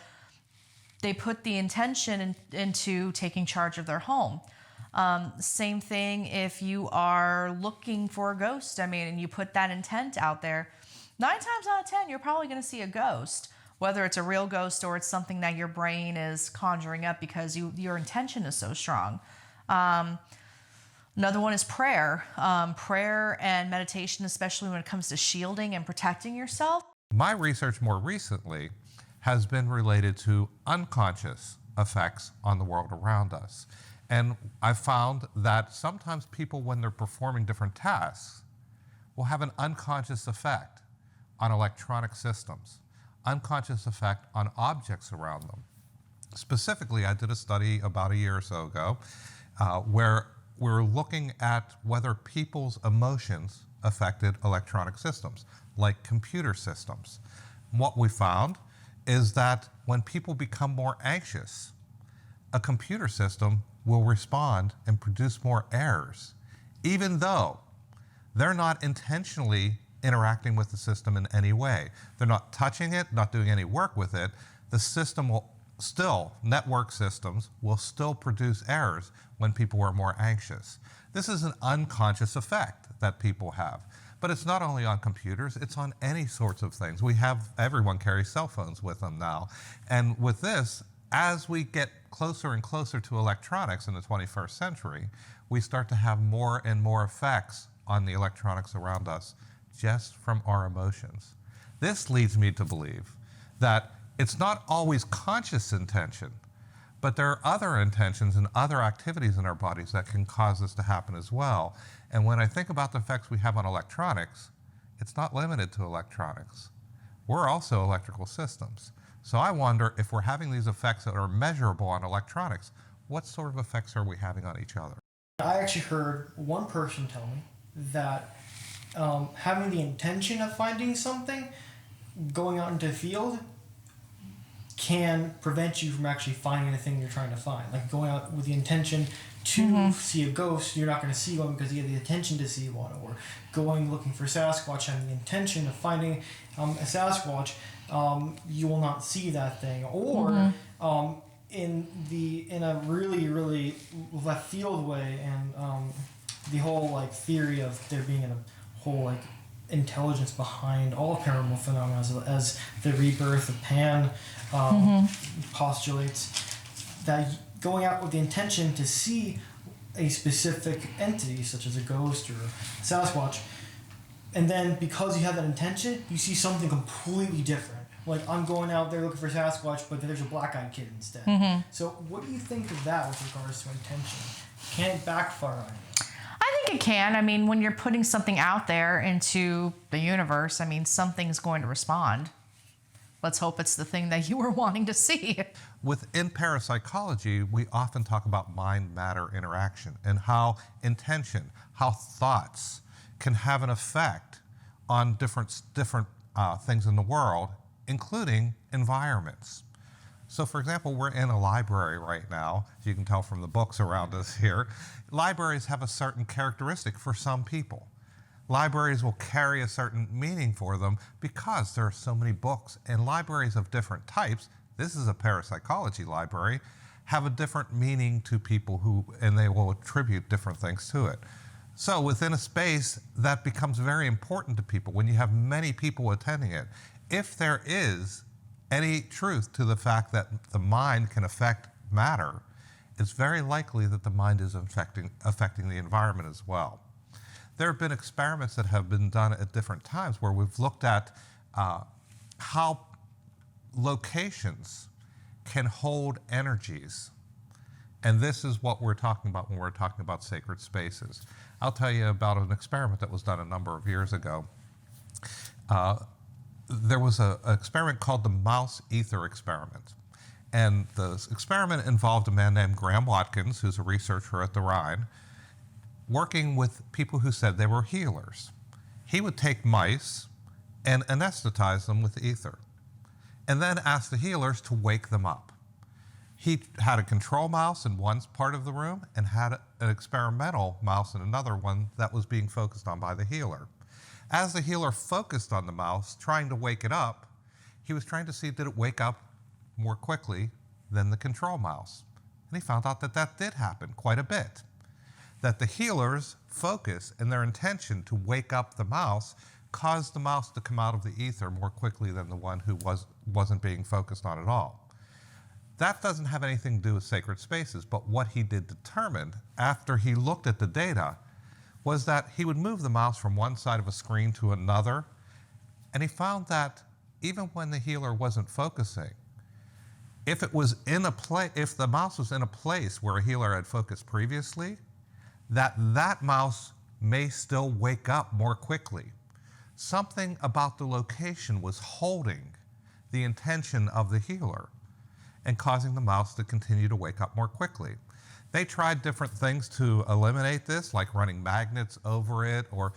they put the intention into taking charge of their home. Same thing if you are looking for a ghost, and you put that intent out there, 9 times out of 10, you're probably gonna see a ghost, whether it's a real ghost or it's something that your brain is conjuring up because your intention is so strong. Another one is prayer. Prayer and meditation, especially when it comes to shielding and protecting yourself. My research more recently has been related to unconscious effects on the world around us. And I found that sometimes people, when they're performing different tasks, will have an unconscious effect on electronic systems, unconscious effect on objects around them. Specifically, I did a study about a year or so ago where we were looking at whether people's emotions affected electronic systems, like computer systems. What we found is that when people become more anxious, a computer system will respond and produce more errors, even though they're not intentionally interacting with the system in any way. They're not touching it, not doing any work with it. The system will still, network systems will still produce errors when people are more anxious. This is an unconscious effect that people have. But it's not only on computers, it's on any sorts of things. Everyone carries cell phones with them now. And with this, as we get closer and closer to electronics in the 21st century, we start to have more and more effects on the electronics around us just from our emotions. This leads me to believe that it's not always conscious intention, but there are other intentions and other activities in our bodies that can cause this to happen as well. And when I think about the effects we have on electronics, it's not limited to electronics. We're also electrical systems. So I wonder if we're having these effects that are measurable on electronics, what sort of effects are we having on each other? I actually heard one person tell me that having the intention of finding something, going out into the field, can prevent you from actually finding the thing you're trying to find. Like going out with the intention to see a ghost, you're not going to see one because you have the intention to see one. Or going looking for Sasquatch and the intention of finding a Sasquatch, you will not see that thing. Or in a really left field way, and the whole like theory of there being a whole like intelligence behind all paranormal phenomena, as the rebirth of Pan postulates, that going out with the intention to see a specific entity such as a ghost or a Sasquatch, and then because you have that intention, you see something completely different. Like, I'm going out there looking for Sasquatch, but there's a black-eyed kid instead. So what do you think of that with regards to intention? Can it backfire on you? I think it can. I mean, when you're putting something out there into the universe, I mean, something's going to respond. Let's hope it's the thing that you were wanting to see. Within parapsychology, we often talk about mind-matter interaction and how intention, how thoughts can have an effect on different things in the world, including environments. So for example, we're in a library right now, as you can tell from the books around us here. Libraries have a certain characteristic for some people. Libraries will carry a certain meaning for them because there are so many books, and libraries of different types, this is a parapsychology library, have a different meaning to people and they will attribute different things to it. So within a space, that becomes very important to people when you have many people attending it. If there is any truth to the fact that the mind can affect matter, it's very likely that the mind is affecting the environment as well. There have been experiments that have been done at different times where we've looked at how locations can hold energies. And this is what we're talking about when we're talking about sacred spaces. I'll tell you about an experiment that was done a number of years ago. There was an experiment called the mouse ether experiment. And the experiment involved a man named Graham Watkins, who's a researcher at the Rhine, working with people who said they were healers. He would take mice and anesthetize them with ether, and then ask the healers to wake them up. He had a control mouse in one part of the room and had an experimental mouse in another one that was being focused on by the healer. As the healer focused on the mouse, trying to wake it up, he was trying to see did it wake up more quickly than the control mouse. And he found out that that did happen quite a bit. That the healer's focus and their intention to wake up the mouse caused the mouse to come out of the ether more quickly than the one who wasn't being focused on at all. That doesn't have anything to do with sacred spaces, but what he did determine after he looked at the data was that he would move the mouse from one side of a screen to another, and he found that even when the healer wasn't focusing, if the mouse was in a place where a healer had focused previously, that mouse may still wake up more quickly. Something about the location was holding the intention of the healer and causing the mouse to continue to wake up more quickly. They tried different things to eliminate this, like running magnets over it or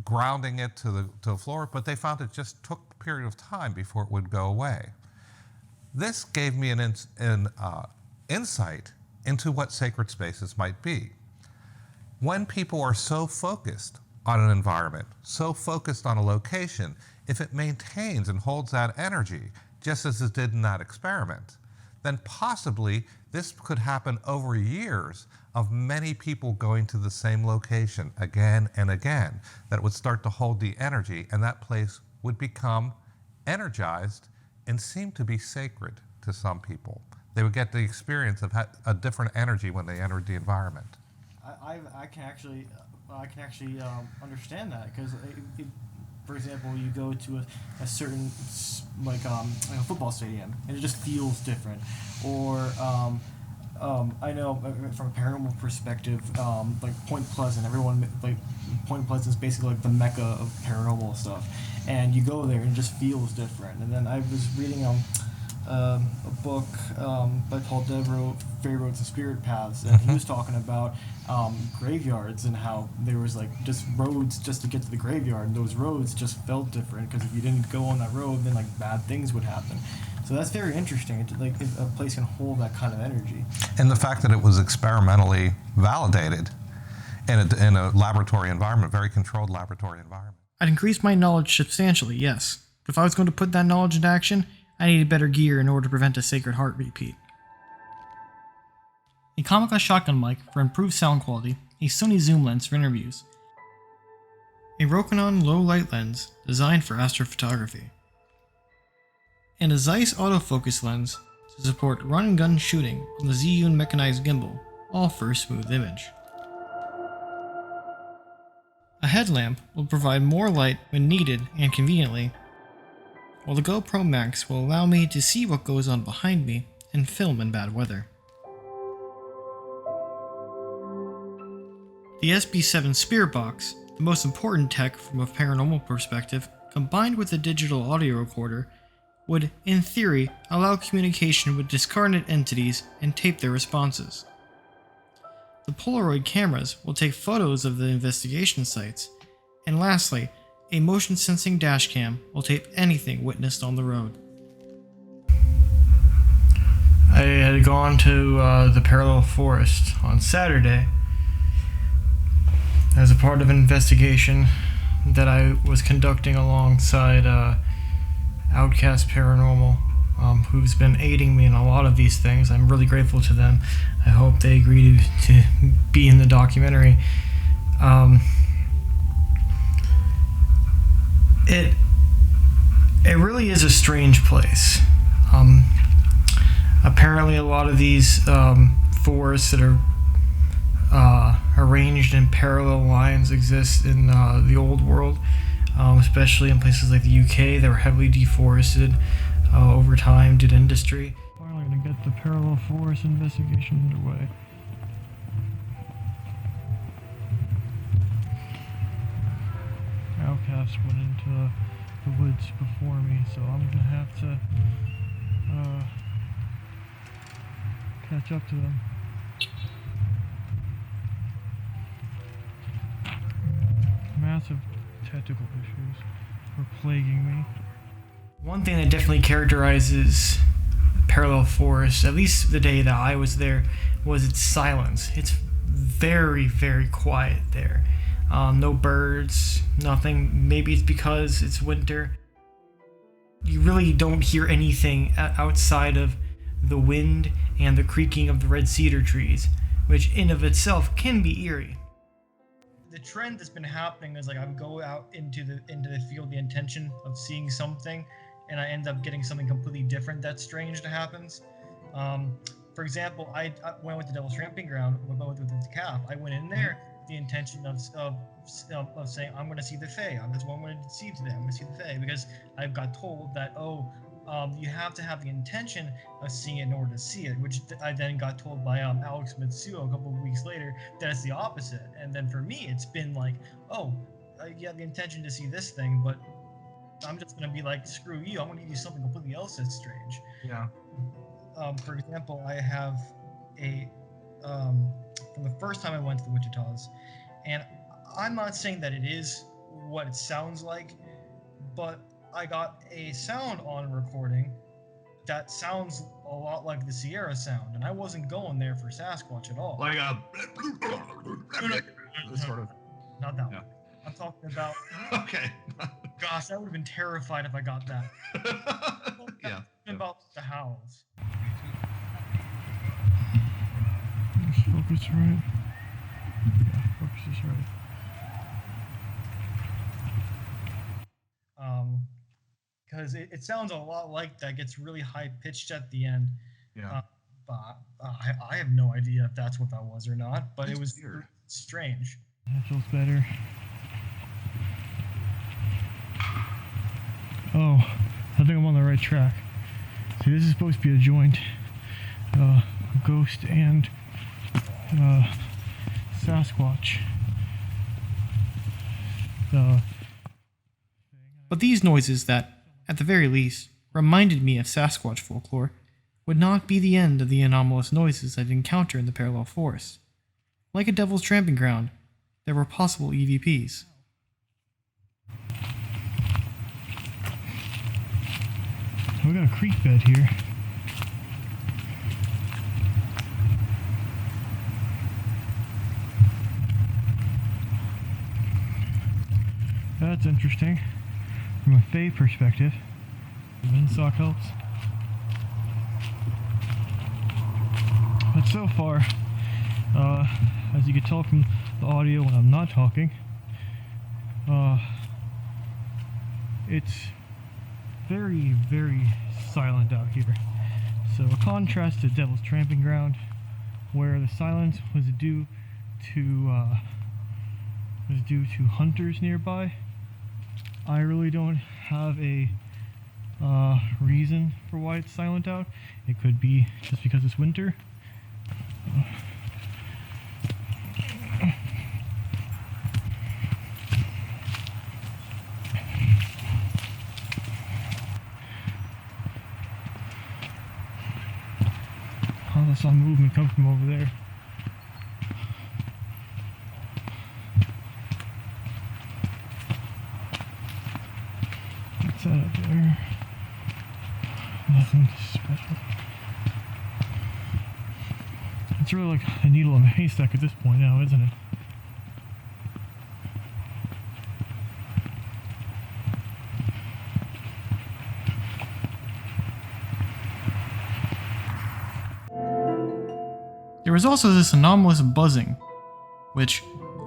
grounding it to the floor, but they found it just took a period of time before it would go away. This gave me an insight into what sacred spaces might be. When people are so focused on an environment, so focused on a location, if it maintains and holds that energy, just as it did in that experiment, then possibly this could happen over years of many people going to the same location again and again, that would start to hold the energy, and that place would become energized and seem to be sacred to some people. They would get the experience of a different energy when they entered the environment. I can actually understand that, because for example, you go to a certain like a football stadium and it just feels different, or I know from a paranormal perspective, like Point Pleasant, Point Pleasant is basically like the mecca of paranormal stuff, and you go there and it just feels different. And then I was reading a book by Paul Devereux, Fairy Roads and Spirit Paths, and he was talking about graveyards and how there was like just roads just to get to the graveyard, and those roads just felt different because if you didn't go on that road, then like bad things would happen. So that's very interesting. Like if a place can hold that kind of energy. And the fact that it was experimentally validated in a laboratory environment, very controlled laboratory environment. I'd increase my knowledge substantially, yes. But if I was going to put that knowledge into action, I needed better gear in order to prevent a Sacred Heart repeat. a Comica shotgun mic for improved sound quality, a Sony zoom lens for interviews, a Rokinon low light lens designed for astrophotography, and a Zeiss autofocus lens to support run-and-gun shooting on the Zhiyun mechanized gimbal, all for a smooth image. A headlamp will provide more light when needed and conveniently, while the GoPro Max will allow me to see what goes on behind me and film in bad weather. The SB7 Spirit Box, the most important tech from a paranormal perspective, combined with a digital audio recorder, would, in theory, allow communication with discarnate entities and tape their responses. The Polaroid cameras will take photos of the investigation sites, and lastly, a motion-sensing dashcam will tape anything witnessed on the road. I had gone to the Parallel Forest on Saturday as a part of an investigation that I was conducting alongside Outcast Paranormal, who's been aiding me in a lot of these things. I'm really grateful to them. I hope they agree to be in the documentary. It really is a strange place. Apparently a lot of these forests that are arranged in parallel lines exist in the old world, especially in places like the UK that were heavily deforested over time due to industry. Finally gonna get the parallel forest investigation underway. Outcast went into the woods before me, so I'm gonna have to catch up to them. Massive technical issues were plaguing me. One thing that definitely characterizes Parallel Forest, at least the day that I was there, was its silence. It's very, very quiet there. No birds, nothing. Maybe it's because it's winter. You really don't hear anything outside of the wind and the creaking of the red cedar trees, which in of itself can be eerie. The trend that's been happening is like I would go out into the field, the intention of seeing something, and I end up getting something completely different that's strange that happens. For example, when I went to Devil's Tramping Ground with the calf, I went in there the intention of saying I'm going to see the Fae. That's what I'm going to see today. I'm going to see the Fae because I got told that you have to have the intention of seeing it in order to see it, which I then got told by Alex Mitsuo a couple of weeks later that it's the opposite. And then for me, it's been like, you have the intention to see this thing, but I'm just going to be like, screw you. I'm going to give you something completely else that's strange. Yeah. For example, I have from the first time I went to the Wichitas, and I'm not saying that it is what it sounds like, but I got a sound on recording that sounds a lot like the Sierra sound, and I wasn't going there for Sasquatch at all. Like a sort of. Not that one. I'm talking about. Okay. Gosh, I would have been terrified if I got that. Yeah. About the howls. Focus right. Yeah, focus is right. Because it sounds a lot like that. Gets really high pitched at the end. Yeah. But I have no idea if that's what that was or not. But it was weird. Strange. That feels better. Oh, I think I'm on the right track. See, this is supposed to be a joint ghost and Sasquatch. But these noises that, at the very least, reminded me of Sasquatch folklore would not be the end of the anomalous noises I'd encounter in the Parallel Forest. Like a Devil's Tramping Ground, there were possible EVPs. We got a creek bed here. That's interesting from a Fae perspective. The windsock helps. But so far, As you can tell from the audio when I'm not talking, it's very, very silent out here. So a contrast to Devil's Tramping Ground, where the silence was due to hunters nearby. I really don't have a reason for why it's silent out. It could be just because it's winter. I saw movement come from over there. What's that up there? Nothing special. It's really like a needle in a haystack at this point now, isn't it? There was also this anomalous buzzing, which,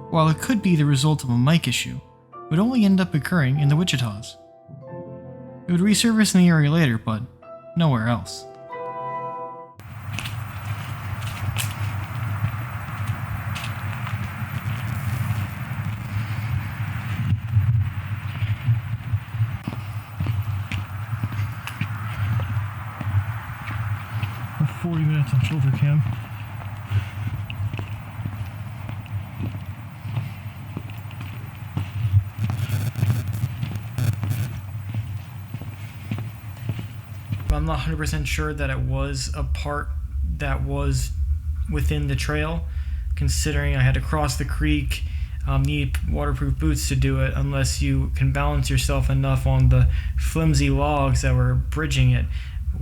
while it could be the result of a mic issue, would only end up occurring in the Wichitas. It would resurface in the area later, but nowhere else. We're 40 minutes on shoulder cam. I'm not 100% sure that it was a part that was within the trail, considering I had to cross the creek, need waterproof boots to do it, unless you can balance yourself enough on the flimsy logs that were bridging it,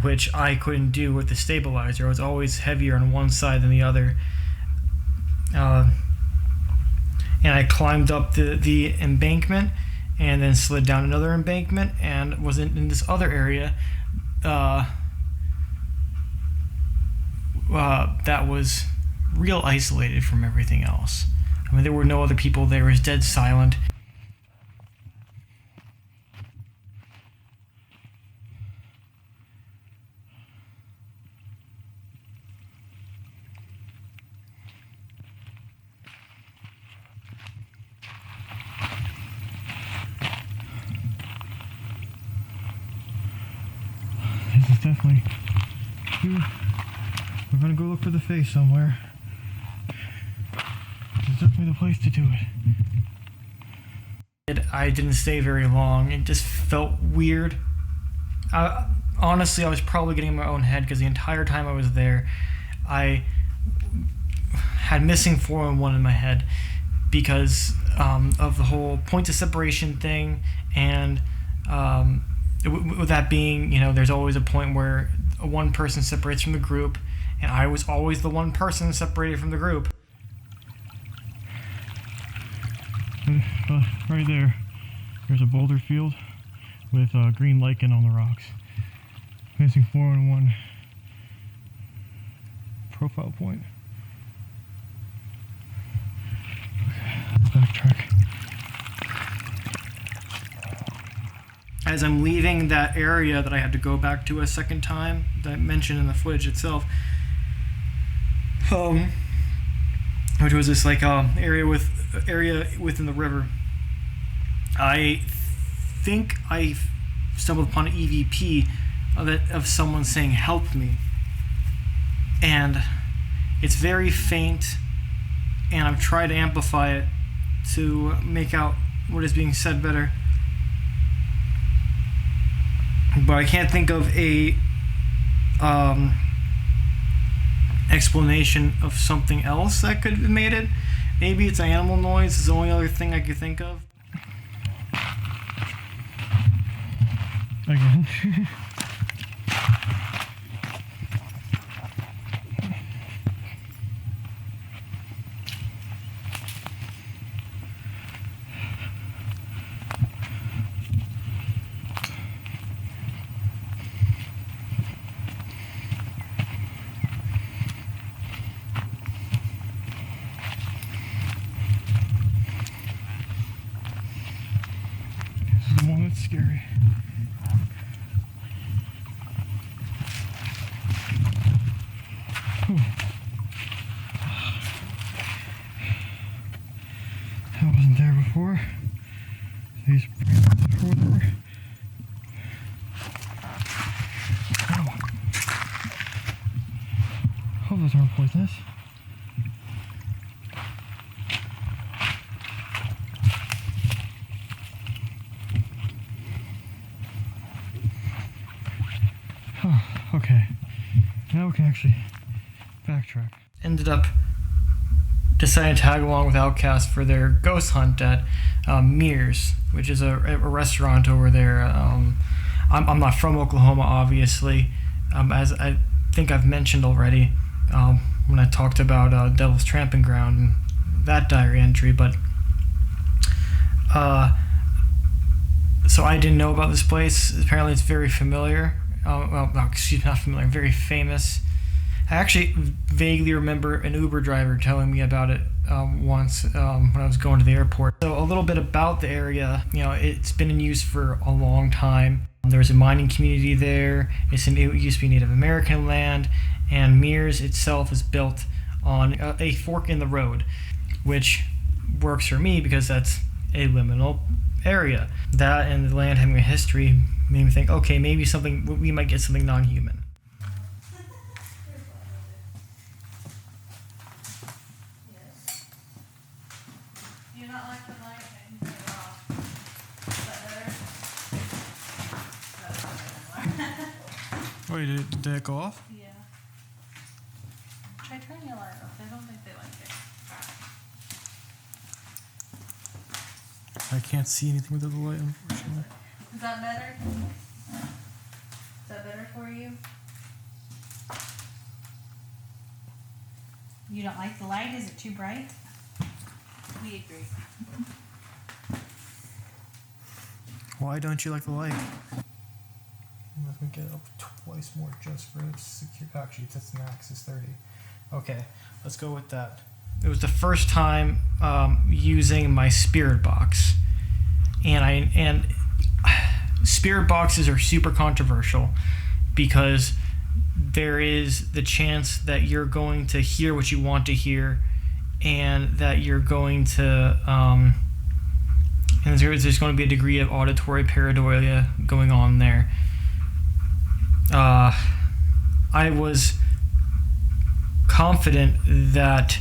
which I couldn't do with the stabilizer. I was always heavier on one side than the other. And I climbed up the embankment and then slid down another embankment and was in this other area that was real isolated from everything else. I mean, there were no other people there. It was dead silent. This is definitely here. We're gonna go look for the face somewhere. This is definitely the place to do it. I didn't stay very long. It just felt weird. Honestly, I was probably getting in my own head because the entire time I was there, I had missing 411 in my head because of the whole points of separation thing, and with that being, you know, there's always a point where one person separates from the group, and I was always the one person separated from the group. Right there's a boulder field with green lichen on the rocks. Missing 411 profile point. Okay, let's backtrack. As I'm leaving that area that I had to go back to a second time, that I mentioned in the footage itself, which was this like area within the river, I think I stumbled upon an EVP of someone saying "help me," and it's very faint, and I've tried to amplify it to make out what is being said better. But I can't think of a explanation of something else that could have made it. Maybe it's animal noise is the only other thing I could think of. Again. I wasn't there before. These before there. Oh. Hope those aren't poisonous. Oh, okay. Now we can actually backtrack. Ended up deciding to tag along with Outcast for their ghost hunt at Mears, which is a restaurant over there. I'm not from Oklahoma, obviously, as I think I've mentioned already when I talked about Devil's Tramping Ground and that diary entry, but so I didn't know about this place. Apparently it's very familiar. Not familiar, very famous. I actually vaguely remember an Uber driver telling me about it once when I was going to the airport. So a little bit about the area. It's been in use for a long time. There's a mining community there. It used to be Native American land, and Mears itself is built on a fork in the road, which works for me because that's a liminal area. That and the land having a history made me think, okay, maybe we might get something non-human. Do you not like the light? I can turn it off. Is that better? Wait, did it go off? Yeah. Try turning your light off. I don't think they like it. I can't see anything without the light, unfortunately. Is that better? Is that better for you? You don't like the light? Is it too bright? We agree. Why don't you like the light? Let me get it up twice more just for its secure. Actually, it's max is 30. Okay, let's go with that. It was the first time using my spirit box, and spirit boxes are super controversial because there is the chance that you're going to hear what you want to hear, and that you're going to and there's going to be a degree of auditory pareidolia going on there. I was confident that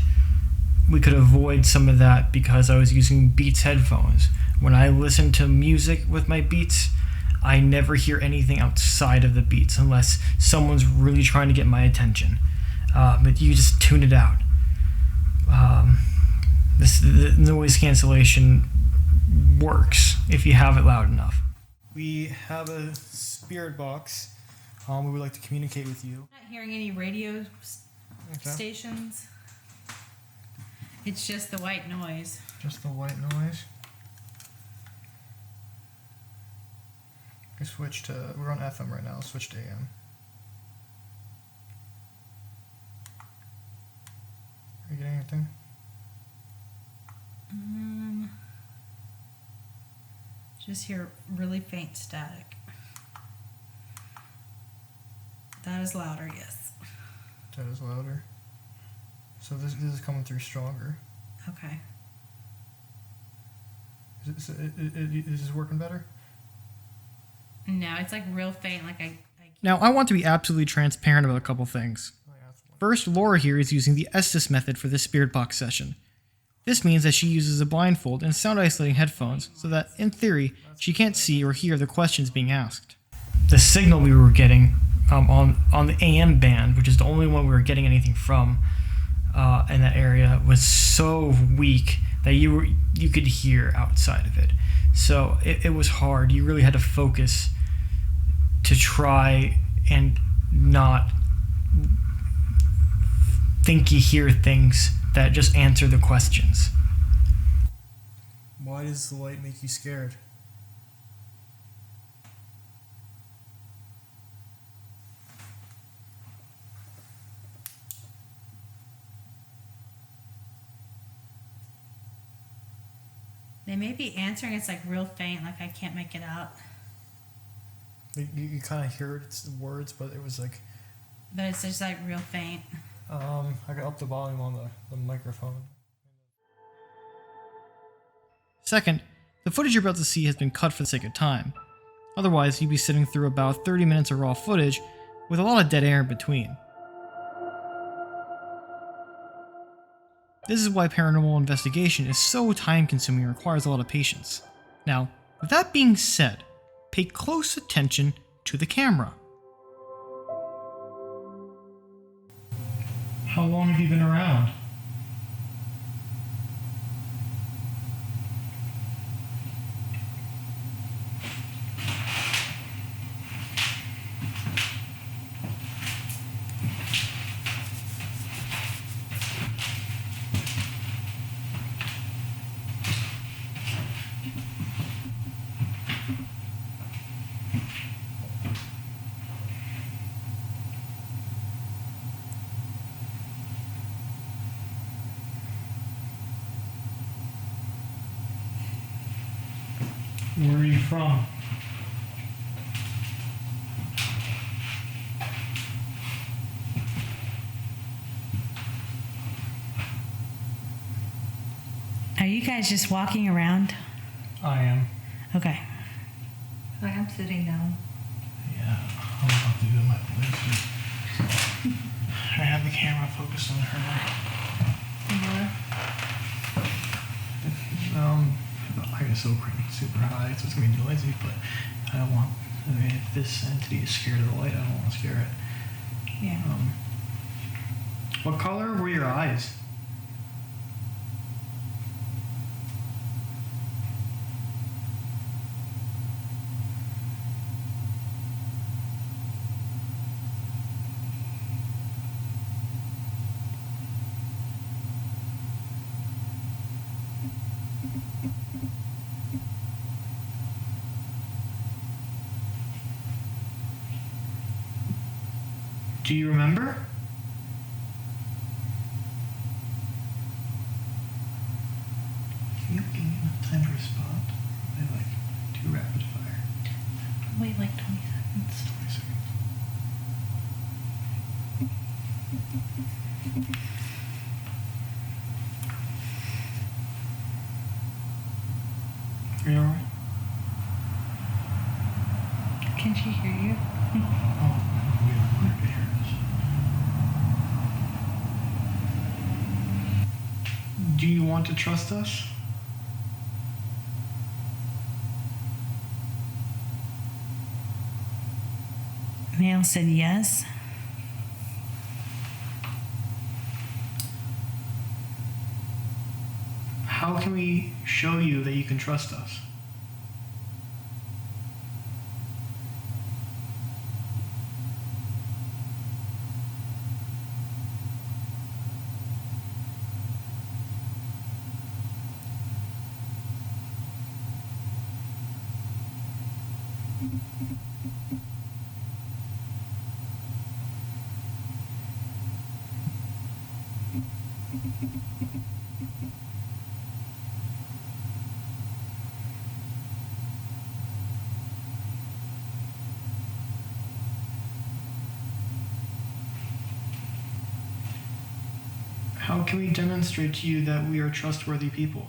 we could avoid some of that because I was using Beats headphones. When I listen to music with my Beats, I never hear anything outside of the Beats unless someone's really trying to get my attention. But you just tune it out. The noise cancellation works if you have it loud enough. We have a spirit box. We would like to communicate with you. I'm not hearing any radio stations. It's just the white noise. Just the white noise. We switched to, we're on FM right now, switch to AM. Are you getting anything? Just hear really faint static. That is louder, yes. That is louder. So this is coming through stronger. Okay. Is this working better? No, it's like real faint. Now, I want to be absolutely transparent about a couple things. First, Laura here is using the Estes method for this spirit box session. This means that she uses a blindfold and sound isolating headphones so that, in theory, she can't see or hear the questions being asked. The signal we were getting on the AM band, which is the only one we were getting anything from in that area, was so weak that you could hear outside of it. So it was hard. You really had to focus to try and not think you hear things that just answer the questions. Why does the light make you scared? They may be answering, it's like real faint, like I can't make it out. You kind of hear its words, but it was like... But it's just like real faint. I got up the volume on the microphone. Second, the footage you're about to see has been cut for the sake of time. Otherwise, you'd be sitting through about 30 minutes of raw footage with a lot of dead air in between. This is why paranormal investigation is so time-consuming and requires a lot of patience. Now, with that being said, pay close attention to the camera. How long have you been around? Where are you from? Are you guys just walking around? I am. Okay. I'm sitting down. Yeah, I'm about to do my place. I have the camera focused on her. I guess super high, so it's gonna be noisy, but I don't want, if this entity is scared of the light, I don't want to scare it. Yeah. What color were your eyes? Do you remember? Can you give me enough time to respond? I like too rapid fire. Wait like 20 seconds. 20 seconds. Are you alright? Can she hear you? Oh, we don't want her to hear this. Do you want to trust us? Male said yes. How can we show you that you can trust us? How can we demonstrate to you that we are trustworthy people?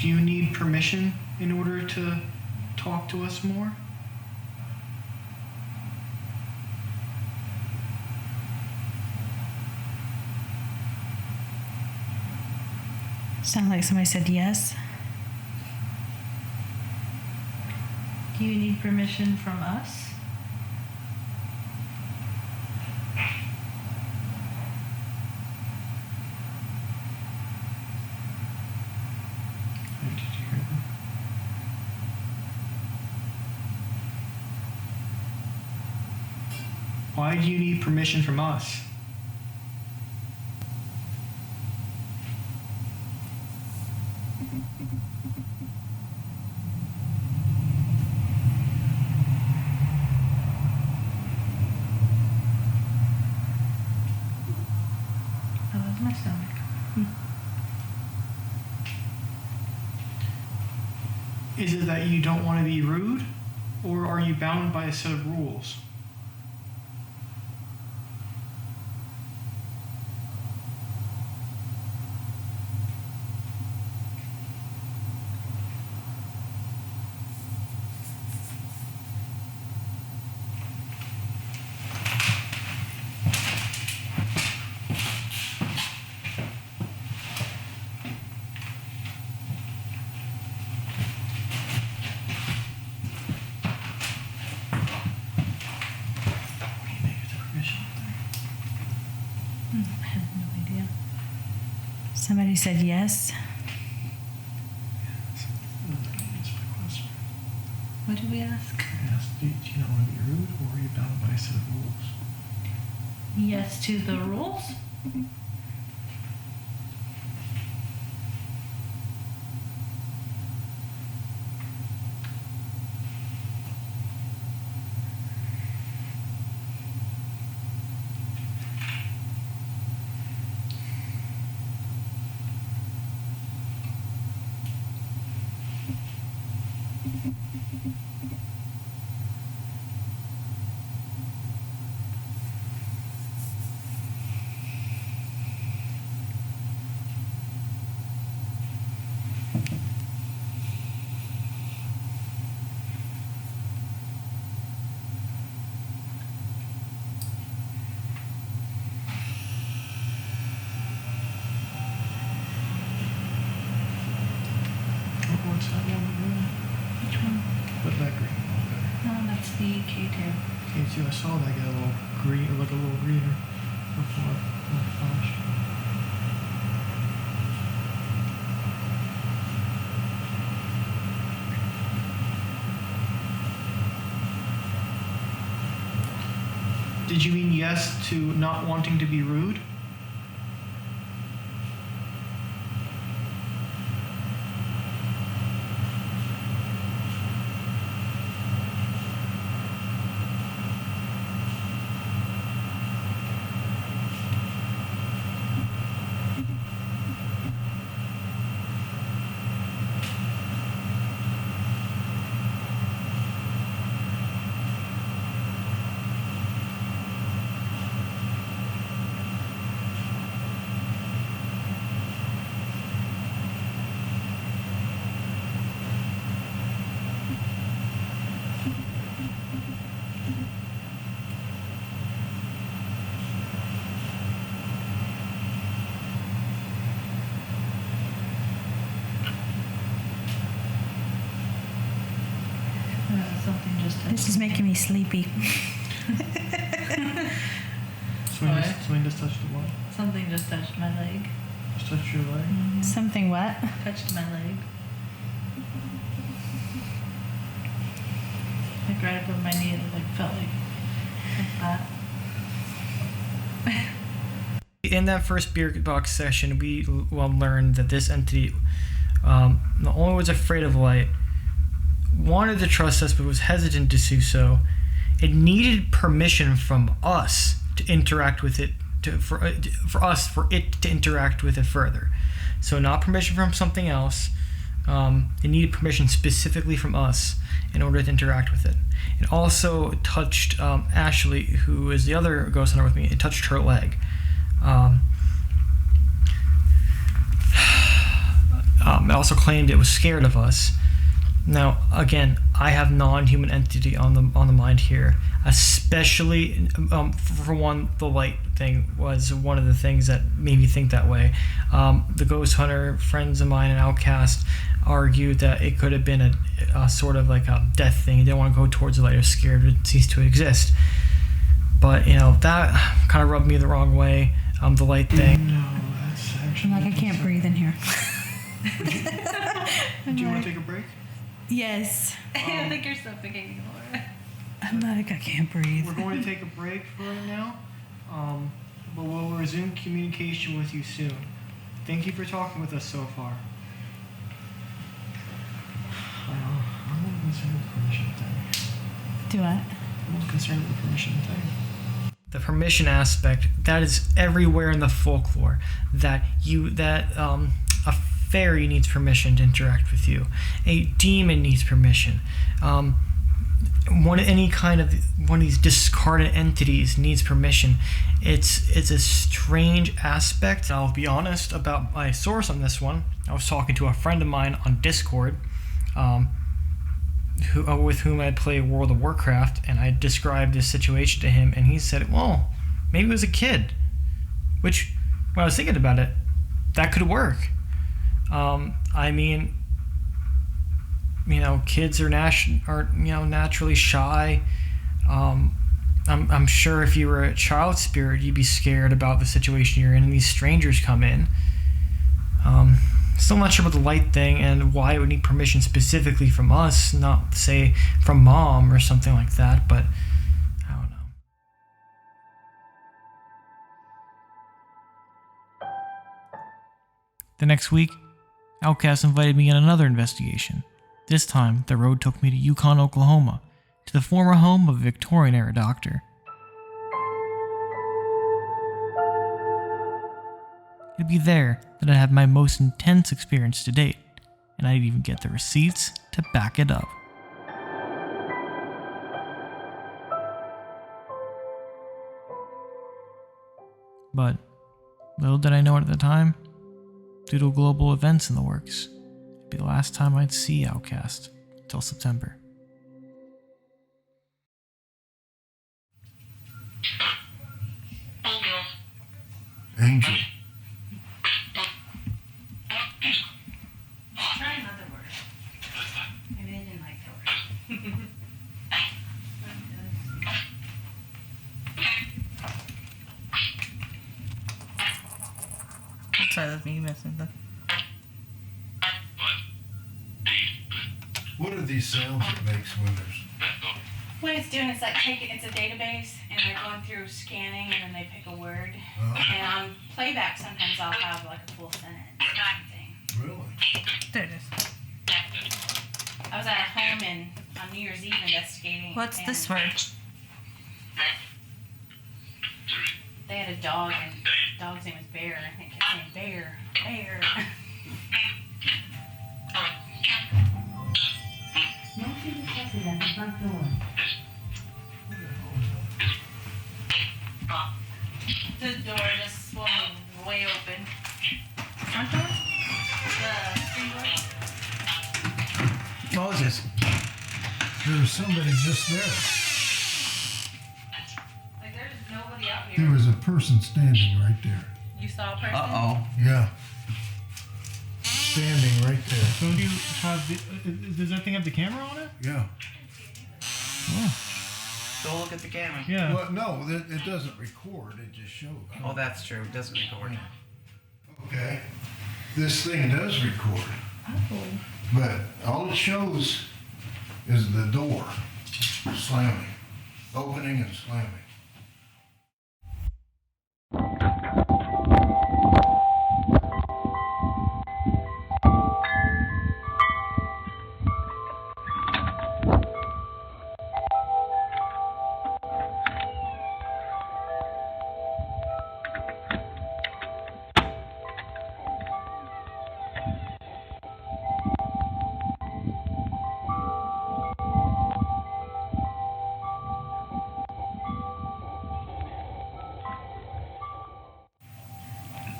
Do you need permission in order to talk to us more? Sound like somebody said yes. Do you need permission from us? Did you hear them? Why do you need permission from us? Oh, that's my stomach. Is it that you don't want to be rude, or are you bound by a set of rules? I have no idea. Somebody said yes. What did we ask? I asked, do you not want to be rude, or are you bound by a set of rules? Yes to the rules? What's that one? Which one? What that green one there? No, that's the K2. K2, I saw that get a little green, like a little greener before. Oh, flash. Did you mean yes to not wanting to be rude? Something just This is making me sleepy. Something just touched the what? Something just touched my leg. Just touched your leg? Something what? Touched my leg. Like right above my knee, it like felt like that. In that first beer box session, we learned that this entity not only was afraid of light, wanted to trust us, but was hesitant to do so. It needed permission from us to interact with it, for it to interact with it further. So not permission from something else. It needed permission specifically from us in order to interact with it. It also touched Ashley, who is the other ghost hunter with me. It touched her leg. It also claimed it was scared of us. Now, again, I have non-human entity on the mind here, especially for one, the light thing was one of the things that made me think that way. The ghost hunter friends of mine and Outcast argued that it could have been a sort of like a death thing. They didn't want to go towards the light; they're scared it would cease to exist. But that kind of rubbed me the wrong way. The light thing. No, that's actually. I'm like, I can't breathe in here. Do you want to take a break? Yes. I don't think you're suffocating, Laura. I'm like, I can't breathe. We're going to take a break for right now, but we'll resume communication with you soon. Thank you for talking with us so far. I'm a little concerned with the permission thing. Do what? I'm a little concerned with the permission thing. The permission aspect, that is everywhere in the folklore. That a fairy needs permission to interact with you. A demon needs permission. One of these discarded entities needs permission. It's a strange aspect. I'll be honest about my source on this one. I was talking to a friend of mine on Discord, with whom I play World of Warcraft, and I described this situation to him, and he said, well, maybe it was a kid. Which, when I was thinking about it, that could work. Kids are naturally shy. I'm sure if you were a child spirit, you'd be scared about the situation you're in, and these strangers come in. Still not sure about the light thing and why it would need permission specifically from us, not say from mom or something like that, but I don't know. The next week, Outcast invited me on another investigation. This time, the road took me to Yukon, Oklahoma, to the former home of a Victorian-era doctor. It'd be there that I'd have my most intense experience to date, and I'd even get the receipts to back it up. But little did I know it at the time, due to global events in the works, it'd be the last time I'd see Outcast till September. Angel. Try another word. Maybe they didn't like the word. Sorry, that's me missing the. What are these sounds it makes when there's... What it's doing is like it's a database, and they're going through scanning, and then they pick a word. And on playback, sometimes I'll have like a full sentence or something. Really? There it is. I was at a home on New Year's Eve investigating. What's and this word? They had a dog, and the dog's name was Bear. I think it kept saying Bear, Bear. At the front door. The door just swung way open. Front door? The screen door. Moses. There was somebody just there. Like there's nobody out here. There was a person standing right there. You saw a person? Uh-oh. Yeah. Standing right there. So do you have does that thing have the camera on it? Yeah. Oh. Go look at the camera. Yeah. Well, no, it doesn't record. It just shows. Oh, that's true. It doesn't record. Okay. This thing does record. But all it shows is the door slamming, opening and slamming.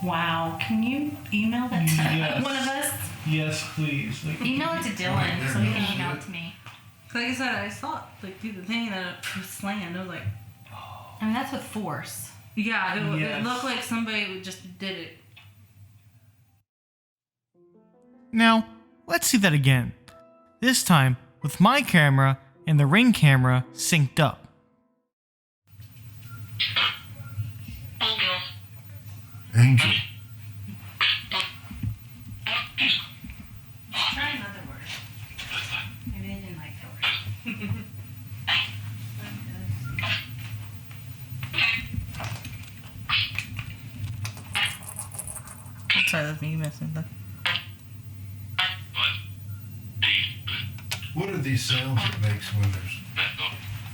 Wow. Can you email that to Yes. one of us? Yes, please. Like, Email it to Dylan so he can email it to me. Like I said, I saw it like through the thing that it was slammed. I was like, I mean, that's with force. yeah, it Yes. looked like somebody just did it. now, let's see that again. This time with my camera and the Ring camera synced up. Angel. Try another word. Maybe they didn't like that word. Sorry, that's me missing that. What are these sounds it makes when there's...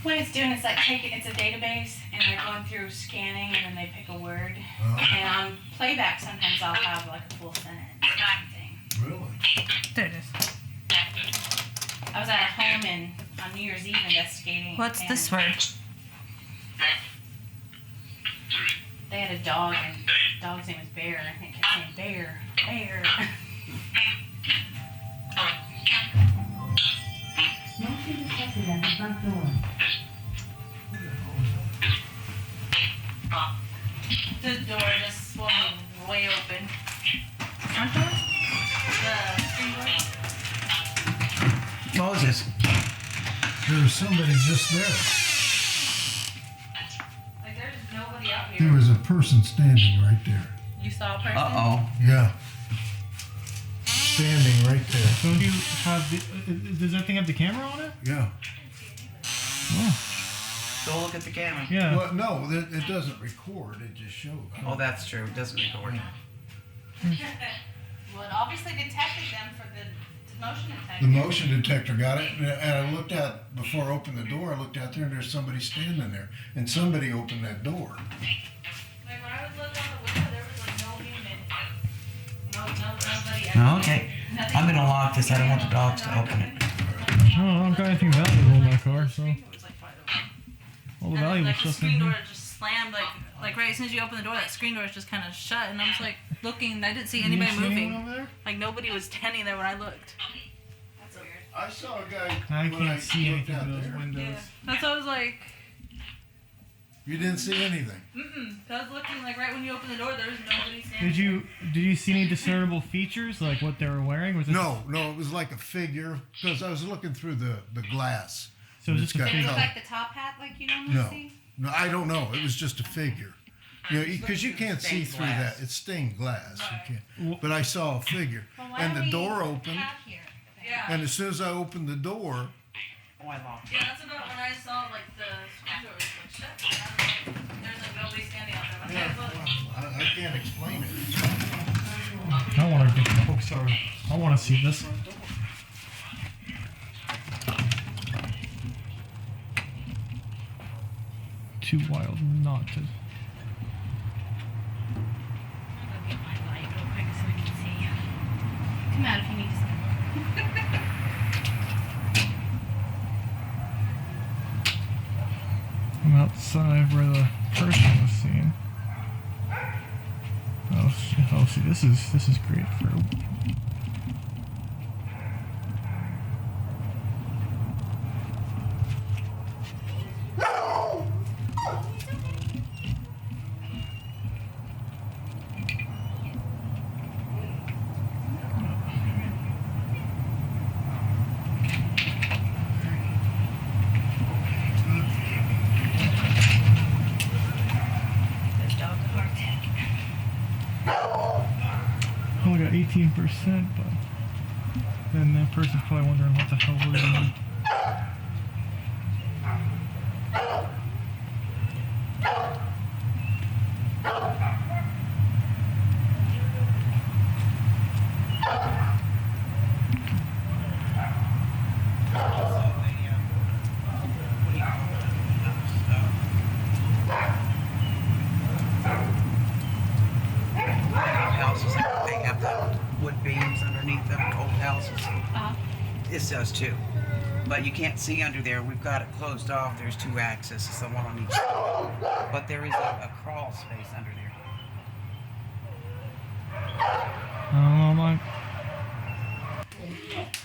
What it's doing is like it's a database and they're going through scanning and then they pick a word. And on playback sometimes I'll have like a full sentence or something. Really? There it is. I was at a home on New Year's Eve investigating. What's and this word? They had a dog and the dog's name was Bear and it kept saying Bear, Bear. Motion detected at the front door. The door just swung way open. Front door? The screen door. Moses. There was somebody just there. Like there's nobody out There here. was a person standing right there. You saw a person? Uh-oh. Yeah. Standing right there. Don't you have the? Does that thing have the camera on it? Yeah. Go look at the camera. Yeah. Well, no, it doesn't record. It just shows. Oh, that's true. It doesn't record. Well, it obviously detected them for the motion detector. The motion detector got it, and I looked out before I opened the door. I looked out there, and there's somebody standing there, and somebody opened that door. Like when I was looking out the window, there was like no human. Nobody. Oh, okay. I'm gonna lock this. I don't want the dogs to open it. Oh, I don't got anything valuable in my car, so all the valuable Like the stuff in screen door here. just slammed, like right as soon as you open the door, that screen door is just kind of shut, and I was like looking, and I didn't see anybody You see anyone moving. over there? Like nobody was standing there when I looked. That's weird. I saw a guy. I when can't see looked anything out through those there. windows. Yeah, that's what I was like. You didn't see anything. I was looking like right when you opened the door, there was nobody standing. Did you see any discernible features like what they were wearing? Was it No, it was like a figure because I was looking through the glass. So it was It's just a got Did it look color. like the top hat like you normally No, see? no, I don't know. It was just a figure. You know, because you can't see Stained through glass. that. It's stained glass. You Well- can't. But I saw a figure, Well, why and don't the we door opened. have here? Yeah. And as soon as I opened the door, Oh, I locked it. Yeah, that's about when I saw like the screen door was like shut. And I was like, there's like nobody standing out there. yeah, Like, well, I can't explain it. I want to get. Oh, sorry. I want to see this. Too wild not to. I'm gonna get my light real quick so we can see. Come out if you need to see. I'm outside where the person was seen. Oh, see, this is great for. The dog heart attack. I only got 18%, but then that person's probably wondering what the hell we're doing. Houses, they have the wood beams underneath them, old houses. This does too. But you can't see under there. We've got it closed off. There's two accesses, the one on each side. But there is a crawl space under there. I don't know,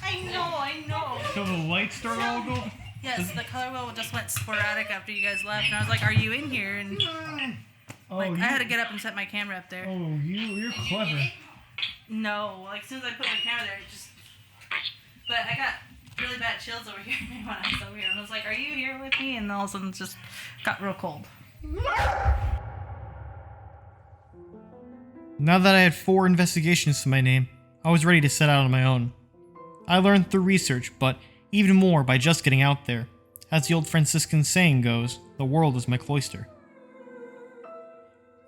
I know. So the light started all going? Yes, the color wheel just went sporadic after you guys left, and I was like, "Are you in here?" And I had to get up and set my camera up there. Oh, you're clever. No, like as soon as I put my camera there, it just. But I got really bad chills over here when I was over here, and I was like, "Are you here with me?" And all of a sudden, it just got real cold. Now that I had 4 investigations to my name, I was ready to set out on my own. I learned through research, but even more by just getting out there. As the old Franciscan saying goes, the world is my cloister.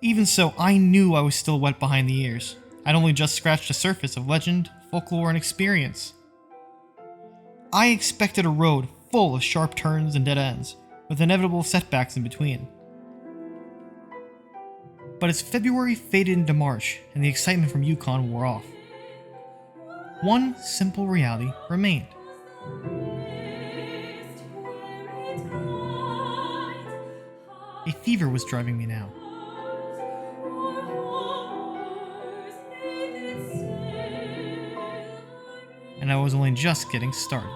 Even so, I knew I was still wet behind the ears. I'd only just scratched the surface of legend, folklore, and experience. I expected a road full of sharp turns and dead ends, with inevitable setbacks in between. But as February faded into March and the excitement from Yukon wore off, one simple reality remained. A fever was driving me now. And I was only just getting started.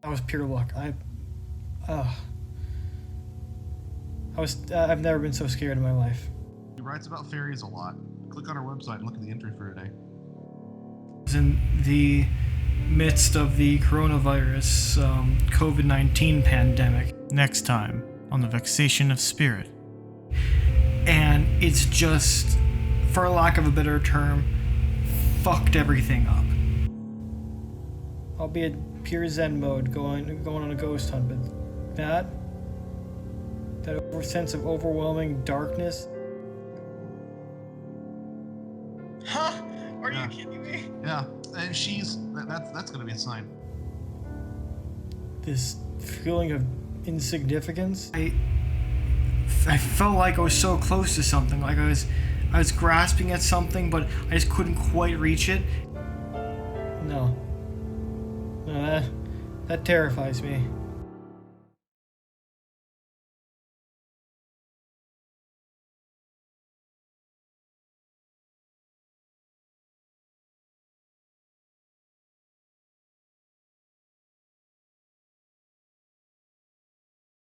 That was pure luck. I've never been so scared in my life. He writes about fairies a lot. Click on our website and look at the entry for today. was in the midst of the coronavirus COVID-19 pandemic. Next time on the Vexation of Spirit. And it's just, for lack of a better term, fucked everything up. I'll be at pure Zen mode, going on a ghost hunt, but that sense of overwhelming darkness. Huh? Are you kidding me? Yeah, and that's gonna be a sign. This feeling of insignificance. I felt like I was so close to something, like I was grasping at something, but I just couldn't quite reach it. No, that terrifies me.